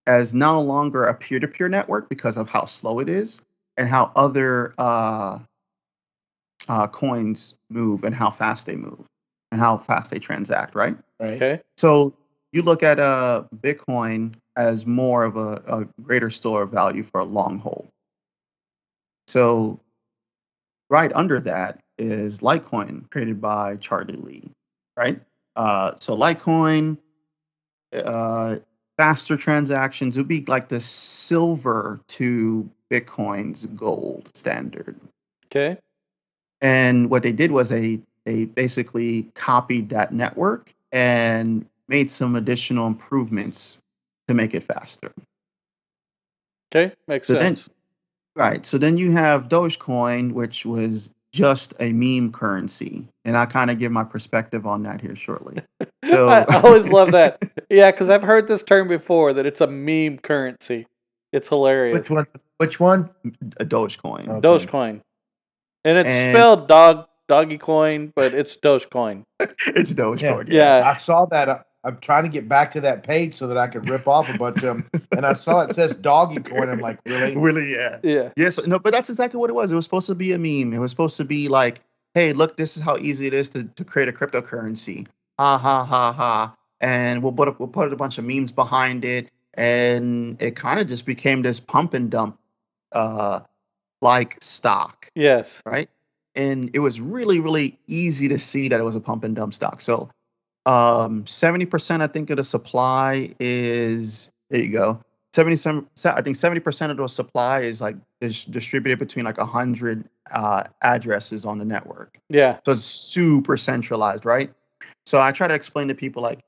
as no longer a peer-to-peer network because of how slow it is and how other coins move and how fast they move and how fast they transact, right? Okay. So you look at Bitcoin as more of a greater store of value for a long hold. So right under that is Litecoin, created by Charlie Lee, right? So Litecoin, faster transactions would be like the silver to Bitcoin's gold standard. Okay. And what they did was they basically copied that network and made some additional improvements to make it faster. Okay. Makes sense. So then you have Dogecoin, which was just a meme currency. And I kind of give my perspective on that here shortly. So I always love that. Yeah, because I've heard this term before, that it's a meme currency. It's hilarious. Which one? A Dogecoin. Okay. Dogecoin. And it's And- spelled doggy coin, but it's Dogecoin. It's Dogecoin. Yeah. I saw that. I'm trying to get back to that page so that I could rip off a bunch of them. And I saw it says doggy coin. I'm like, really? Really, yeah. Yeah. Yes, no, but that's exactly what it was. It was supposed to be a meme. It was supposed to be like, hey, look, this is how easy it is to create a cryptocurrency. Ha ha ha ha. And we'll put a bunch of memes behind it. And it kind of just became this pump and dump like stock. Yes. Right? And it was really, really easy to see that it was a pump and dump stock. So 70% I think of the supply is, there you go. 77, I think 70% of the supply is distributed between like 100 addresses on the network. Yeah. So it's super centralized, right? So I try to explain to people like,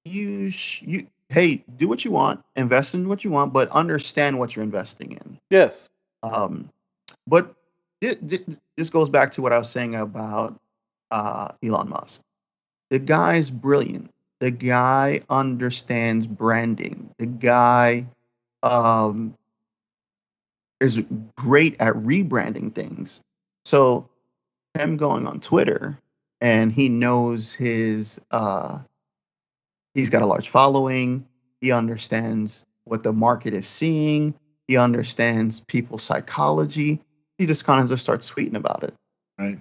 hey, do what you want, invest in what you want, but understand what you're investing in. Yes. But this goes back to what I was saying about Elon Musk. The guy's brilliant. The guy understands branding. The guy is great at rebranding things. So him going on Twitter, and he knows he's got a large following. He understands what the market is seeing. He understands people's psychology. He just kind of just starts tweeting about it. Right.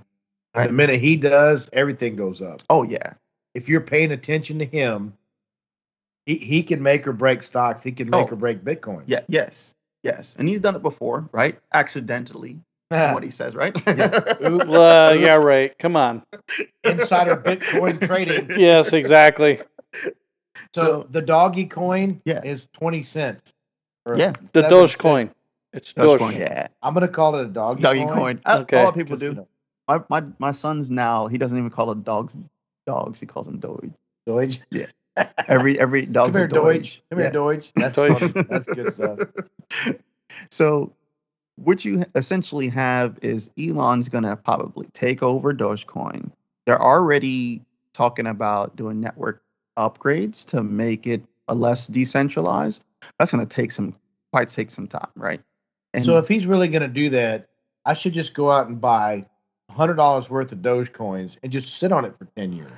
The minute he does, everything goes up. Oh yeah. If you're paying attention to him, he can make or break stocks. He can make or break Bitcoin. Yeah. Yes. And he's done it before, right? Accidentally. What he says, right? Yeah, right. Come on. Insider Bitcoin trading. Yes, exactly. So the doggy coin is 20 cents. Yeah. The Dogecoin. It's Dogecoin. Yeah. I'm gonna call it a doggy coin. Okay. A lot of people do. My son's now, he doesn't even call it dogs. He calls them Doge. Doge. Yeah. Every dog's Come here, a Doge. Come here, Doge. That's Doge. funny. That's good stuff. So what you essentially have is Elon's gonna probably take over Dogecoin. They're already talking about doing network upgrades to make it a less decentralized. That's gonna take some time, right? And so if he's really gonna do that, I should just go out and buy $100 worth of Dogecoins and just sit on it for 10 years.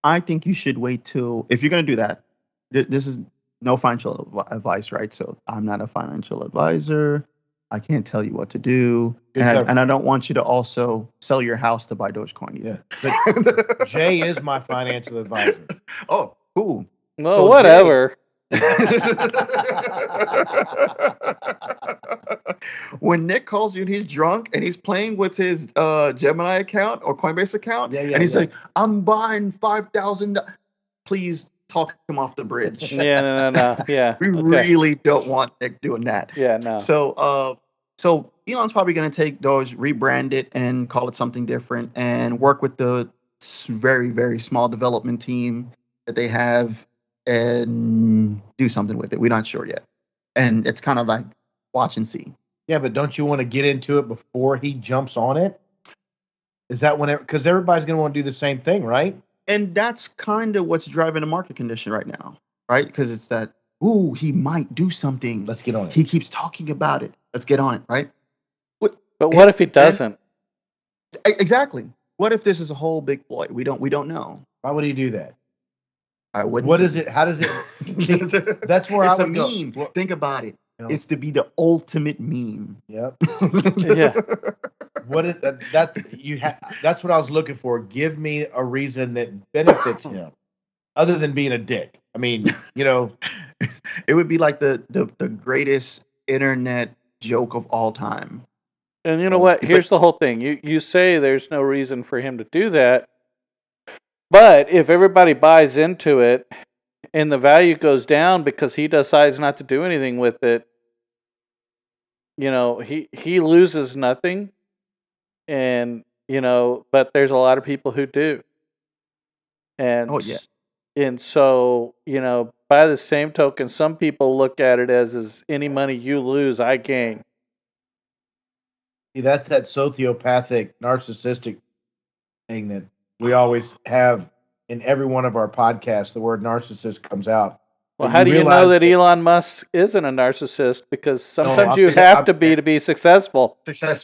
I think you should wait till, if you're going to do that, this is no financial advice, right? So I'm not a financial advisor. I can't tell you what to do. And I don't want you to also sell your house to buy Dogecoin either. Yeah. But Jay is my financial advisor. Oh, cool. Well, So whatever. When Nick calls you and he's drunk and he's playing with his Gemini account or Coinbase account, and he's like, I'm buying $5,000. Please talk him off the bridge. Yeah, no. Yeah. We really don't want Nick doing that. Yeah, no. So Elon's probably going to take Doge, rebrand it, and call it something different, and work with the very, very small development team that they have and do something with it. We're not sure yet. And it's kind of like watch and see. Yeah, but don't you want to get into it before he jumps on it? Is that whenever? Because everybody's going to want to do the same thing, right? And that's kind of what's driving the market condition right now, right? Because it's that, ooh, he might do something. Let's get on it. He keeps talking about it. Let's get on it, right? But what if he doesn't? Exactly. What if this is a whole big ploy? We don't know. Why would he do that? I wouldn't. What is it? How does it? That's where it's I would a meme. go. Think about it. You know? It's to be the ultimate meme. Yep. Yeah. What is that? That's what I was looking for. Give me a reason that benefits him, other than being a dick. I mean, it would be like the greatest internet joke of all time. And you know what? Here's the whole thing. You say there's no reason for him to do that, but if everybody buys into it and the value goes down because he decides not to do anything with it, he loses nothing. And but there's a lot of people who do. And and so, by the same token, some people look at it as any money you lose, I gain. See, that's that sociopathic, narcissistic thing that we always have in every one of our podcasts. The word narcissist comes out. Well, how do you know that Elon Musk isn't a narcissist? Because sometimes you have to be successful.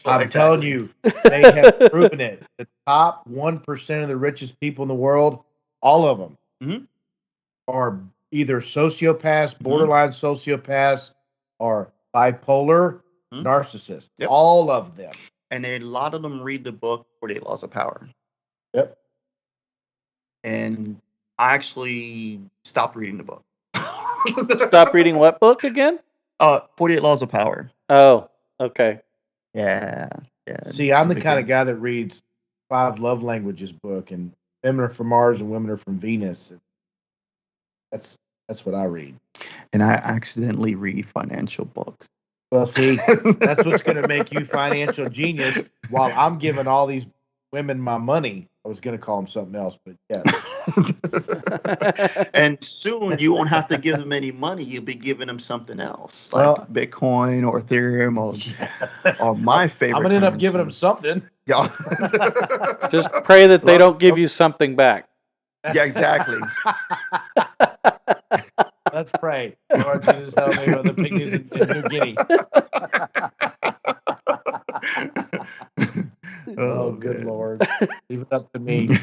I'm telling you, they have proven it. The top 1% of the richest people in the world, all of them, are either sociopaths, borderline sociopaths, or bipolar narcissists. Yep. All of them. And a lot of them read the book 48 Laws of Power. Yep. And I actually stopped reading the book. Stop reading what book again? 48 Laws of Power. Oh, okay. Yeah. See, I'm the kind of guy that reads 5 Love Languages book, and Women Are from Mars and Women Are from Venus. That's what I read. And I accidentally read financial books. Well, see, that's what's going to make you financial genius. While I'm giving all these women my money, I was going to call them something else, but yeah. And soon you won't have to give them any money. You'll be giving them something else, like Bitcoin or Ethereum or my favorite. I'm going to end up giving them something. Yeah. Just pray that they don't give you something back. Yeah, exactly. Let's pray. Lord Jesus, help me with the pygmies in New Guinea. Oh, good Lord. Leave it up to me.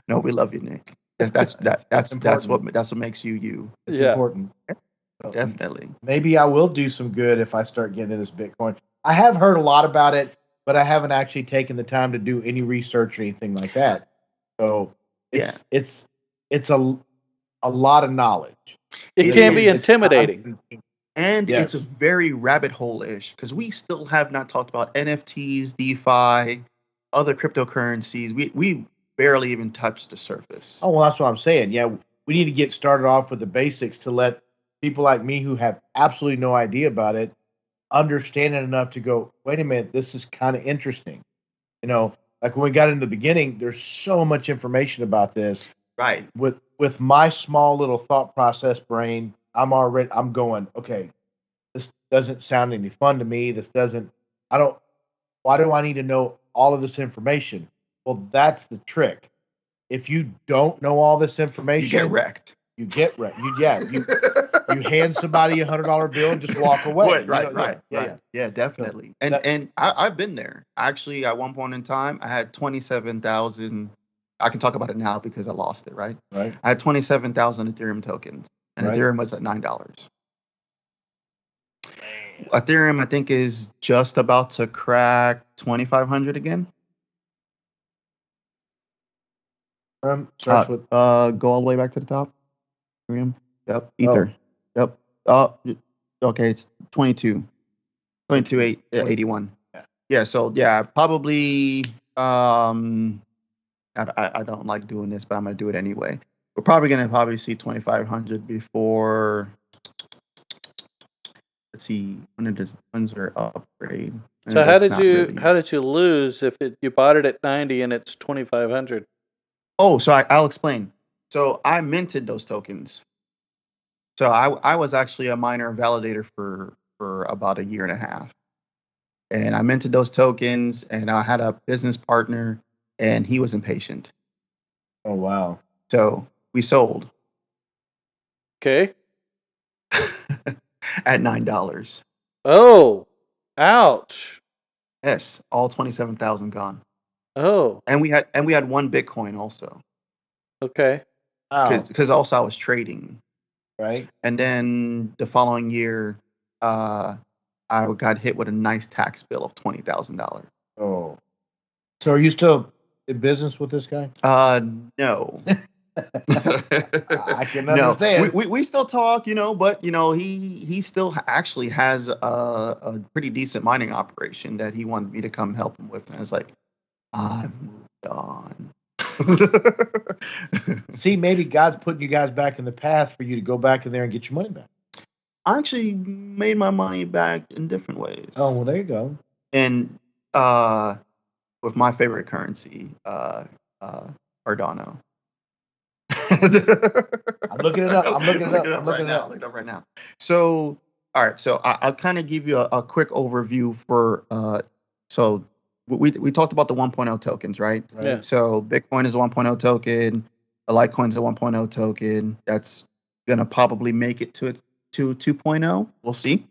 No, we love you, Nick. That's what makes you you. It's important. So, definitely. Maybe I will do some good if I start getting into this Bitcoin. I have heard a lot about it, but I haven't actually taken the time to do any research or anything like that. So it's a lot of knowledge. It can be intimidating. And it's very rabbit hole-ish because we still have not talked about NFTs, DeFi, other cryptocurrencies. We barely even touched the surface. Oh, well, that's what I'm saying. Yeah, we need to get started off with the basics to let people like me who have absolutely no idea about it understand it enough to go, wait a minute, this is kind of interesting. Like when we got into the beginning, there's so much information about this. Right. With my small little thought process brain, I'm going, okay, this doesn't sound any fun to me. Why do I need to know all of this information? Well, that's the trick. If you don't know all this information, you get wrecked. You get right. You hand somebody $100 bill and just walk away. Right. Yeah. Yeah, definitely. So And that- and I've been there. Actually, at one point in time, I had 27,000. I can talk about it now because I lost it. Right. Right. I had 27,000 Ethereum tokens, and Right. Ethereum was at $9. Ethereum, I think, is just about to crack 2,500 again. Starts with Go all the way back to the top. Ethereum. Yep. Ether. Yep. Okay. It's 22,881. Yeah. So yeah, probably. I don't like doing this, but I'm gonna do it anyway. We're probably gonna see 2,500 before. Let's see when's their upgrade. So how did you lose if you bought it at 90 and it's 2,500? Oh, so I'll explain. So I minted those tokens. So I was actually a miner validator for about a year and a half, and I minted those tokens, and I had a business partner, and he was impatient. Oh wow! So we sold. Okay. At $9. Oh, ouch! Yes, all 27,000 gone. Oh, And we had one Bitcoin also. okay. Because also I was trading. Right. And then the following year, I got hit with a nice tax bill of $20,000. Oh. So are you still in business with this guy? No. I can understand. No, we still talk, but he still actually has a pretty decent mining operation that he wanted me to come help him with, and I was like, I've moved on. See, maybe God's putting you guys back in the path for you to go back in there and get your money back. I actually made my money back in different ways. Oh well, there you go. And with my favorite currency, Cardano. I'm looking it up. I'm looking it up right now. So, all right. So I'll kind of give you a quick overview for. So we talked about the 1.0 tokens, right? Yeah. So Bitcoin is a 1.0 token. A Litecoin is a 1.0 token. That's gonna probably make it to 2.0. We'll see.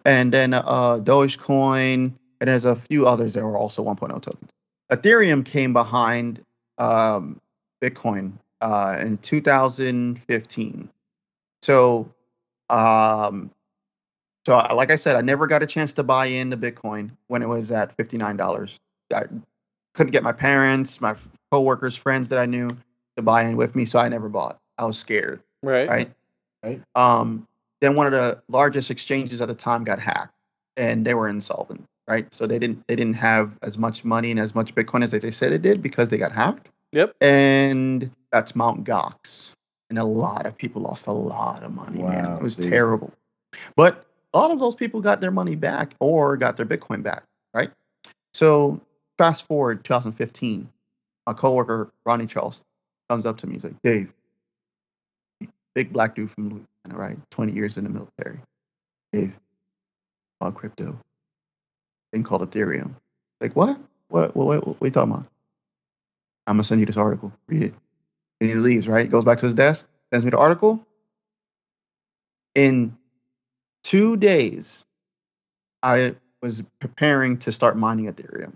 And then Dogecoin, and there's a few others that were also 1.0 tokens. Ethereum came behind Bitcoin in 2015. So, like I said, I never got a chance to buy into Bitcoin when it was at $59. I couldn't get my parents, my coworkers, friends that I knew to buy in with me, so I never bought. I was scared. Right. Then one of the largest exchanges at the time got hacked, and they were insolvent. Right, so they didn't have as much money and as much Bitcoin as they said it did because they got hacked. Yep. And that's Mt. Gox, and a lot of people lost a lot of money. Wow, man, it was dude. terrible. But a lot of those people got their money back or got their Bitcoin back. Right. So fast forward 2015, my coworker Ronnie Charles comes up to me. He's like, Dave, big black dude from Louisiana, right? 20 years in the military. Dave, about crypto. Thing called Ethereum. Like, what? What are you talking about? I'm gonna send you this article. Read it. And he leaves, right? Goes back to his desk, sends me the article. In 2 days, I was preparing to start mining Ethereum.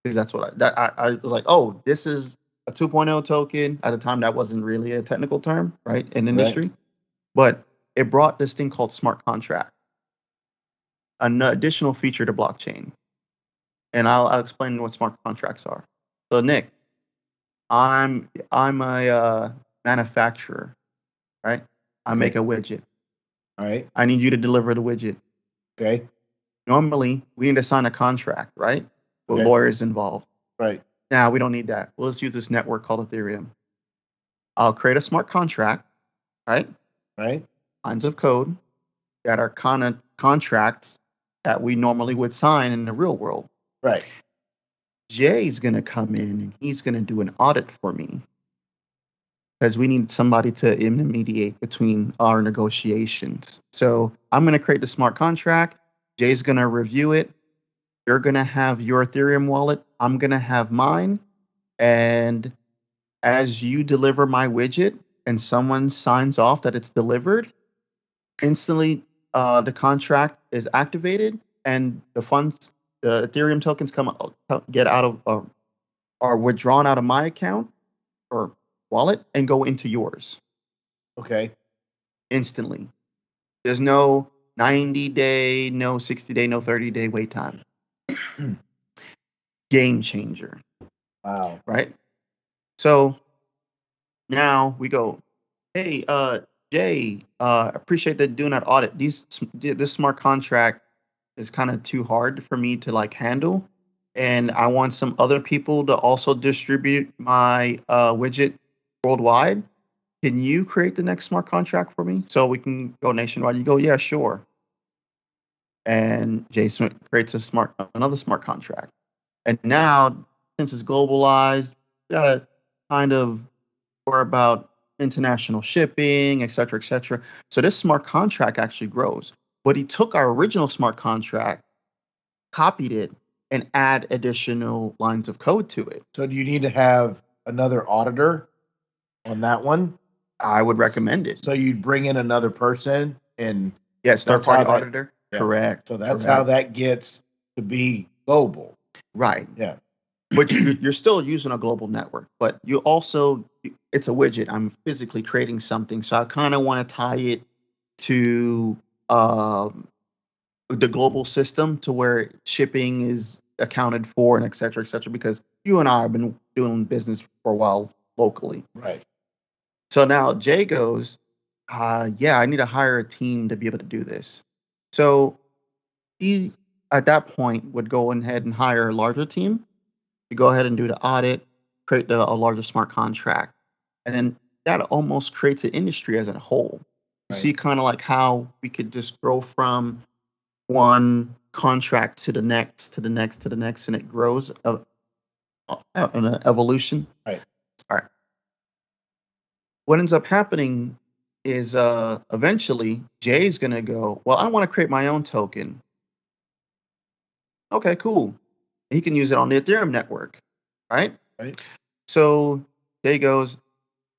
Because that's what I was like, oh, this is a 2.0 token. At the time, that wasn't really a technical term, right, in industry. Right. But it brought this thing called smart contract, an additional feature to blockchain. And I'll explain what smart contracts are. So Nick, I'm a manufacturer, right? I make a widget. All right. I need you to deliver the widget. Okay. Normally, we need to sign a contract, right? With Okay. lawyers involved. Right. Now we don't need that. We'll just use this network called Ethereum. I'll create a smart contract, right? Right. Lines of code that are kind of contracts that we normally would sign in the real world. Right. Jay's going to come in and he's going to do an audit for me because we need somebody to intermediate between our negotiations. So I'm going to create the smart contract. Jay's going to review it. You're going to have your Ethereum wallet. I'm going to have mine. And as you deliver my widget, and someone signs off that it's delivered, instantly the contract is activated and the funds, the Ethereum tokens get out of are withdrawn out of my account or wallet and go into yours Okay. instantly. There's no 90-day, no 60-day, no 30-day wait time. Game changer, Wow. right? So now we go, hey, Jay, appreciate that doing that audit. This smart contract is kind of too hard for me to like handle, and I want some other people to also distribute my widget worldwide. Can you create the next smart contract for me so we can go nationwide? You go, yeah, sure. And Jason creates another smart contract. And now, since it's globalized, we gotta kind of worry about international shipping, et cetera, et cetera. So this smart contract actually grows. But he took our original smart contract, copied it, and add additional lines of code to it. So do you need to have another auditor on that one? I would recommend it. So you'd bring in another person and Yes, that's third-party how that- auditor. yeah. Correct. So that's how that gets to be global. Right. Yeah. But you're still using a global network, but you also, it's a widget. I'm physically creating something. So I kind of want to tie it to the global system to where shipping is accounted for and et cetera, because you and I have been doing business for a while locally. Right. So now Jay goes, yeah, I need to hire a team to be able to do this. So he, at that point, would go ahead and hire a larger team to go ahead and do the audit, create a larger smart contract. And then that almost creates an industry as a whole. You Right. see kind of like how we could just grow from one contract to the next, to the next, to the next, and it grows in an evolution. Right. All right. What ends up happening is eventually Jay's going to go, well, I want to create my own token. Okay, cool. He can use it on the Ethereum network, right? Right. So Jay goes,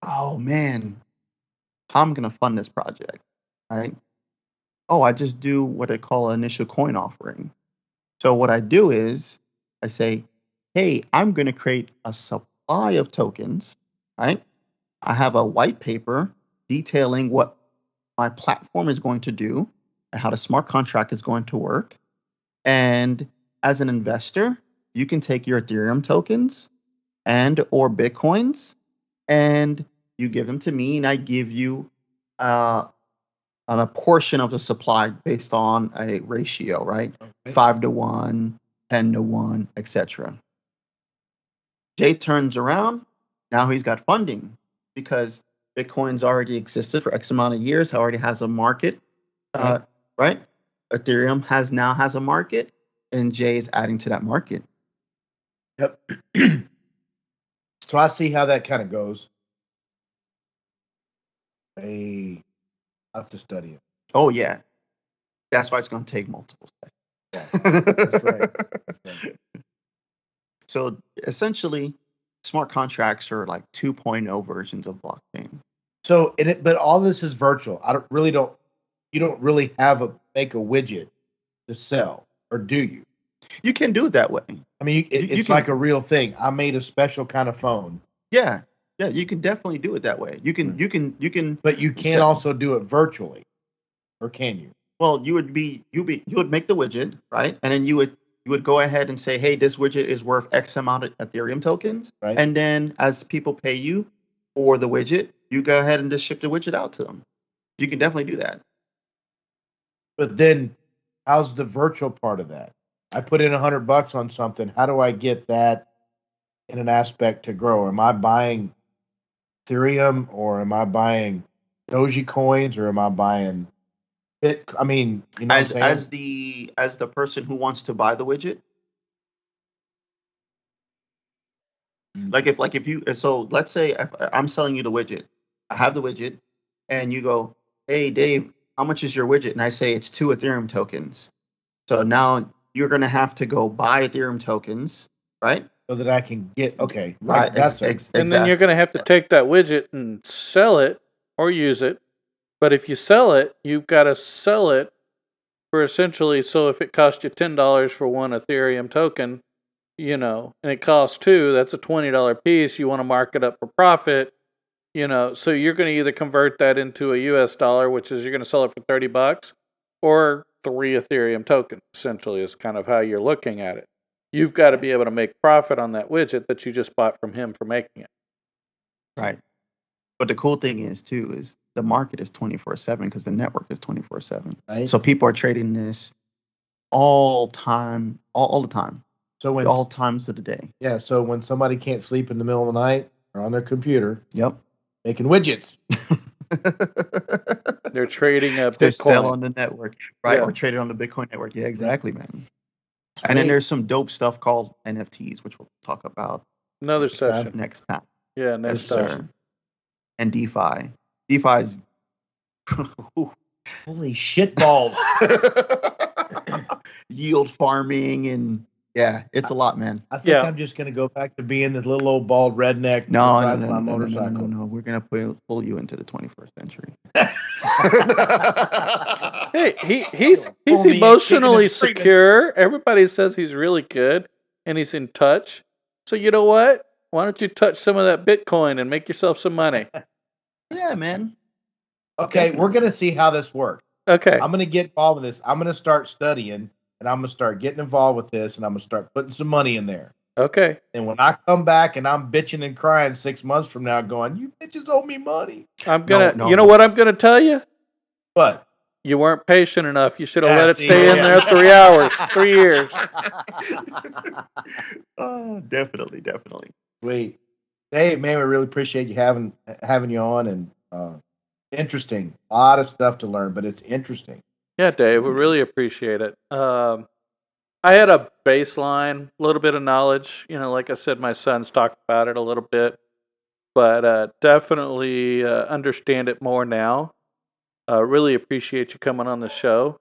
oh man, how am I going to fund this project, right? Oh, I just do what they call an initial coin offering. So what I do is I say, hey, I'm going to create a supply of tokens, right? I have a white paper detailing what my platform is going to do and how the smart contract is going to work. And as an investor, you can take your Ethereum tokens and or Bitcoins and you give them to me and I give you on a portion of the supply based on a ratio, right? Okay. 5-to-1, 10-to-1, etc. Jay turns around. Now he's got funding because Bitcoin's already existed for X amount of years. Already has a market, right? Ethereum now has a market, and Jay is adding to that market. Yep. So I see how that kind of goes. Hey, I have to study it. Oh yeah, that's why it's going to take multiple steps. Yeah, that's right. That's right. So essentially, smart contracts are like 2.0 versions of blockchain. So, but all this is virtual. You don't really make a widget to sell, or do you? You can do it that way. I mean, it's like a real thing. I made a special kind of phone. Yeah, you can definitely do it that way. You can. But you can also do it virtually, or can you? Well, you would make the widget, right? And then you would go ahead and say, hey, this widget is worth X amount of Ethereum tokens. Right. And then as people pay you for the widget, you go ahead and just ship the widget out to them. You can definitely do that. But then, how's the virtual part of that? I put in $100 on something. How do I get that in an aspect to grow? Am I buying Ethereum, or am I buying Doji coins, or am I buying Bit? I mean, you know, As the person who wants to buy the widget. If you, so let's say if I'm selling you the widget, I have the widget, and you go, hey Dave, how much is your widget? And I say it's 2 Ethereum tokens. So now you're going to have to go buy Ethereum tokens, right? so that I can get okay. Right. That's And then you're going to have to take that widget and sell it or use it. But if you sell it, you've got to sell it for essentially, so if it costs you $10 for one Ethereum token, and it costs 2, that's a $20 piece. You want to mark it up for profit, so you're going to either convert that into a US dollar, which is you're going to sell it for $30, or 3 Ethereum tokens, essentially, is kind of how you're looking at it. You've got to be able to make profit on that widget that you just bought from him for making it. Right. But the cool thing is the market is 24/7 because the network is 24/7. right. So people are trading this all the time. So All times of the day. Yeah, so when somebody can't sleep in the middle of the night, they're on their computer. Yep. Making widgets. They're trading a They Bitcoin. sell on the network, right? Yeah. Or traded on the Bitcoin network. Yeah, exactly, man. And then there's some dope stuff called NFTs, which we'll talk about Another session. next time. Yeah, next Yes, time. sir. And DeFi. DeFi is Holy shit balls. yield farming and it's a lot, man. I think I'm just going to go back to being this little old bald redneck No, who drives my motorcycle. No. We're gonna pull you into the 21st century. Hey, he's emotionally secure. Everybody says he's really good and he's in touch. So you know what? Why don't you touch some of that Bitcoin and make yourself some money? Yeah, man. Okay, we're going to see how this works. Okay. I'm going to get involved in this. I'm going to start studying, and I'm going to start getting involved with this, and I'm going to start putting some money in there. Okay. And when I come back and I'm bitching and crying 6 months from now going, you bitches owe me money. I'm going to, you know what I'm going to tell you? What? You weren't patient enough. You should have let it stay in there 3 hours, 3 years. Oh, definitely. Sweet. Hey, man, we really appreciate you having you on, and interesting. A lot of stuff to learn, but it's interesting. Yeah, Dave, we really appreciate it. I had a baseline, a little bit of knowledge. Like I said, my son's talked about it a little bit, but definitely understand it more now. Really appreciate you coming on the show.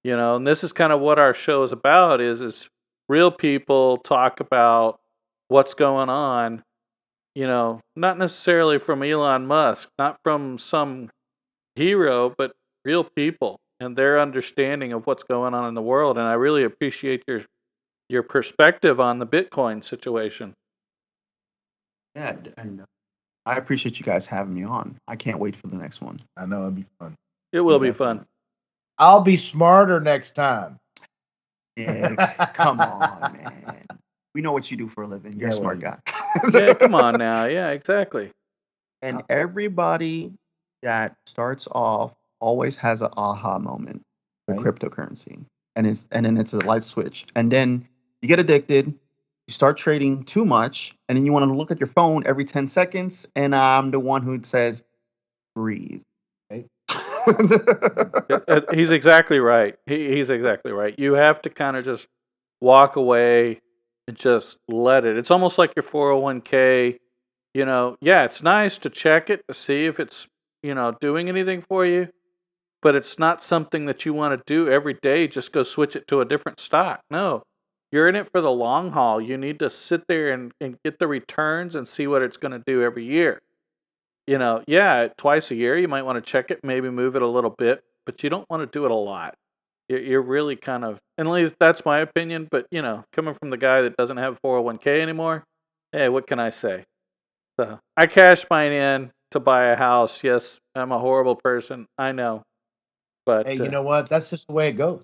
And this is kind of what our show is about: is real people talk about what's going on. Not necessarily from Elon Musk, not from some hero, but real people and their understanding of what's going on in the world. And I really appreciate your perspective on the Bitcoin situation. Yeah, and I appreciate you guys having me on. I can't wait for the next one. I know it'll be fun. It will be fun. I'll be smarter next time. Yeah, come on, man. We know what you do for a living. You're a smart guy. Yeah, come on now. Yeah, exactly. And everybody that starts off always has an aha moment with cryptocurrency, and then it's a light switch, and then you get addicted. You start trading too much, and then you want to look at your phone every 10 seconds. And I'm the one who says, breathe. He's exactly right. He's exactly right. You have to kind of just walk away and just let it. It's almost like your 401k. It's nice to check it to see if it's, doing anything for you, but it's not something that you want to do every day. Just go switch it to a different stock. No, you're in it for the long haul. You need to sit there and get the returns and see what it's going to do every year. Twice a year, you might want to check it, maybe move it a little bit, but you don't want to do it a lot. You're really kind of, and at least that's my opinion, but, coming from the guy that doesn't have 401k anymore, hey, what can I say? So I cashed mine in to buy a house. Yes, I'm a horrible person. I know. But hey, you know what? That's just the way it goes.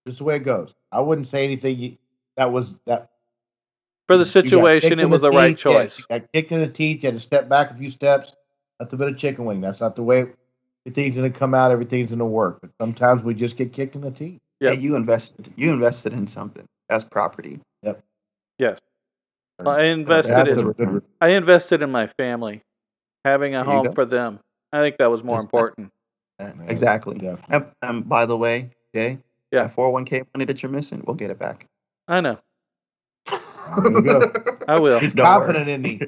Just the way it goes. I wouldn't say anything that. For the situation, it was the right choice. You got kicked in the teeth. You had to step back a few steps. That's a bit of chicken wing. That's not the way everything's going to come out. Everything's going to work. But sometimes we just get kicked in the teeth. Yeah, you invested in something. That's property. Yep. Yes. I invested in my family, having a home for them. I think that was more important. Exactly. And by the way, Jay, that 401k money that you're missing, we'll get it back. I know. There you go. I will. He's confident in me.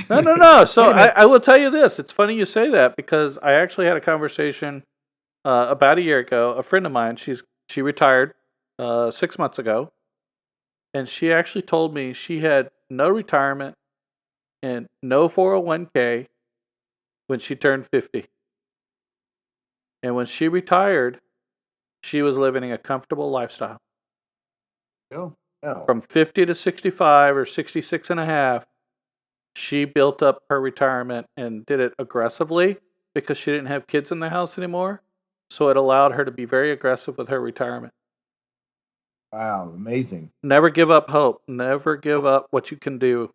No. So I will tell you this. It's funny you say that because I actually had a conversation about a year ago. A friend of mine, she retired 6 months ago, and she actually told me she had no retirement and no 401k when she turned 50. And when she retired, she was living a comfortable lifestyle. Go. Oh, From 50 to 65 or 66 and a half, she built up her retirement and did it aggressively because she didn't have kids in the house anymore. So it allowed her to be very aggressive with her retirement. wow, amazing. Never give up hope. Never give up what you can do.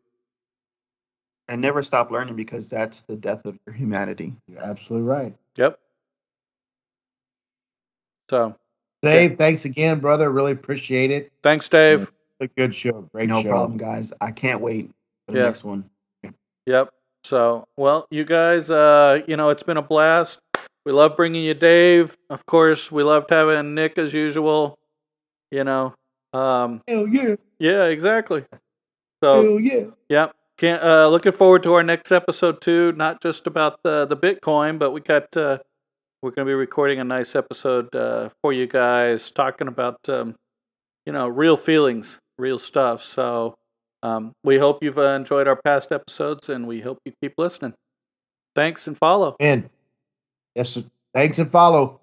And never stop learning, because that's the death of your humanity. You're absolutely right. Yep. So, Dave, thanks again, brother. Really appreciate it. thanks, Dave. A good show. Great No show. problem, guys. I can't wait for the Yeah. next one. Yep. So, well, you guys, it's been a blast. We love bringing you Dave. Of course, we loved having Nick as usual. Hell yeah. Yeah, exactly. So, Hell yeah. yeah, can't looking forward to our next episode too. Not just about the Bitcoin, but we're going to be recording a nice episode for you guys, talking about real feelings, real stuff. So we hope you've enjoyed our past episodes, and we hope you keep listening. Thanks and follow. And yes, thanks and follow.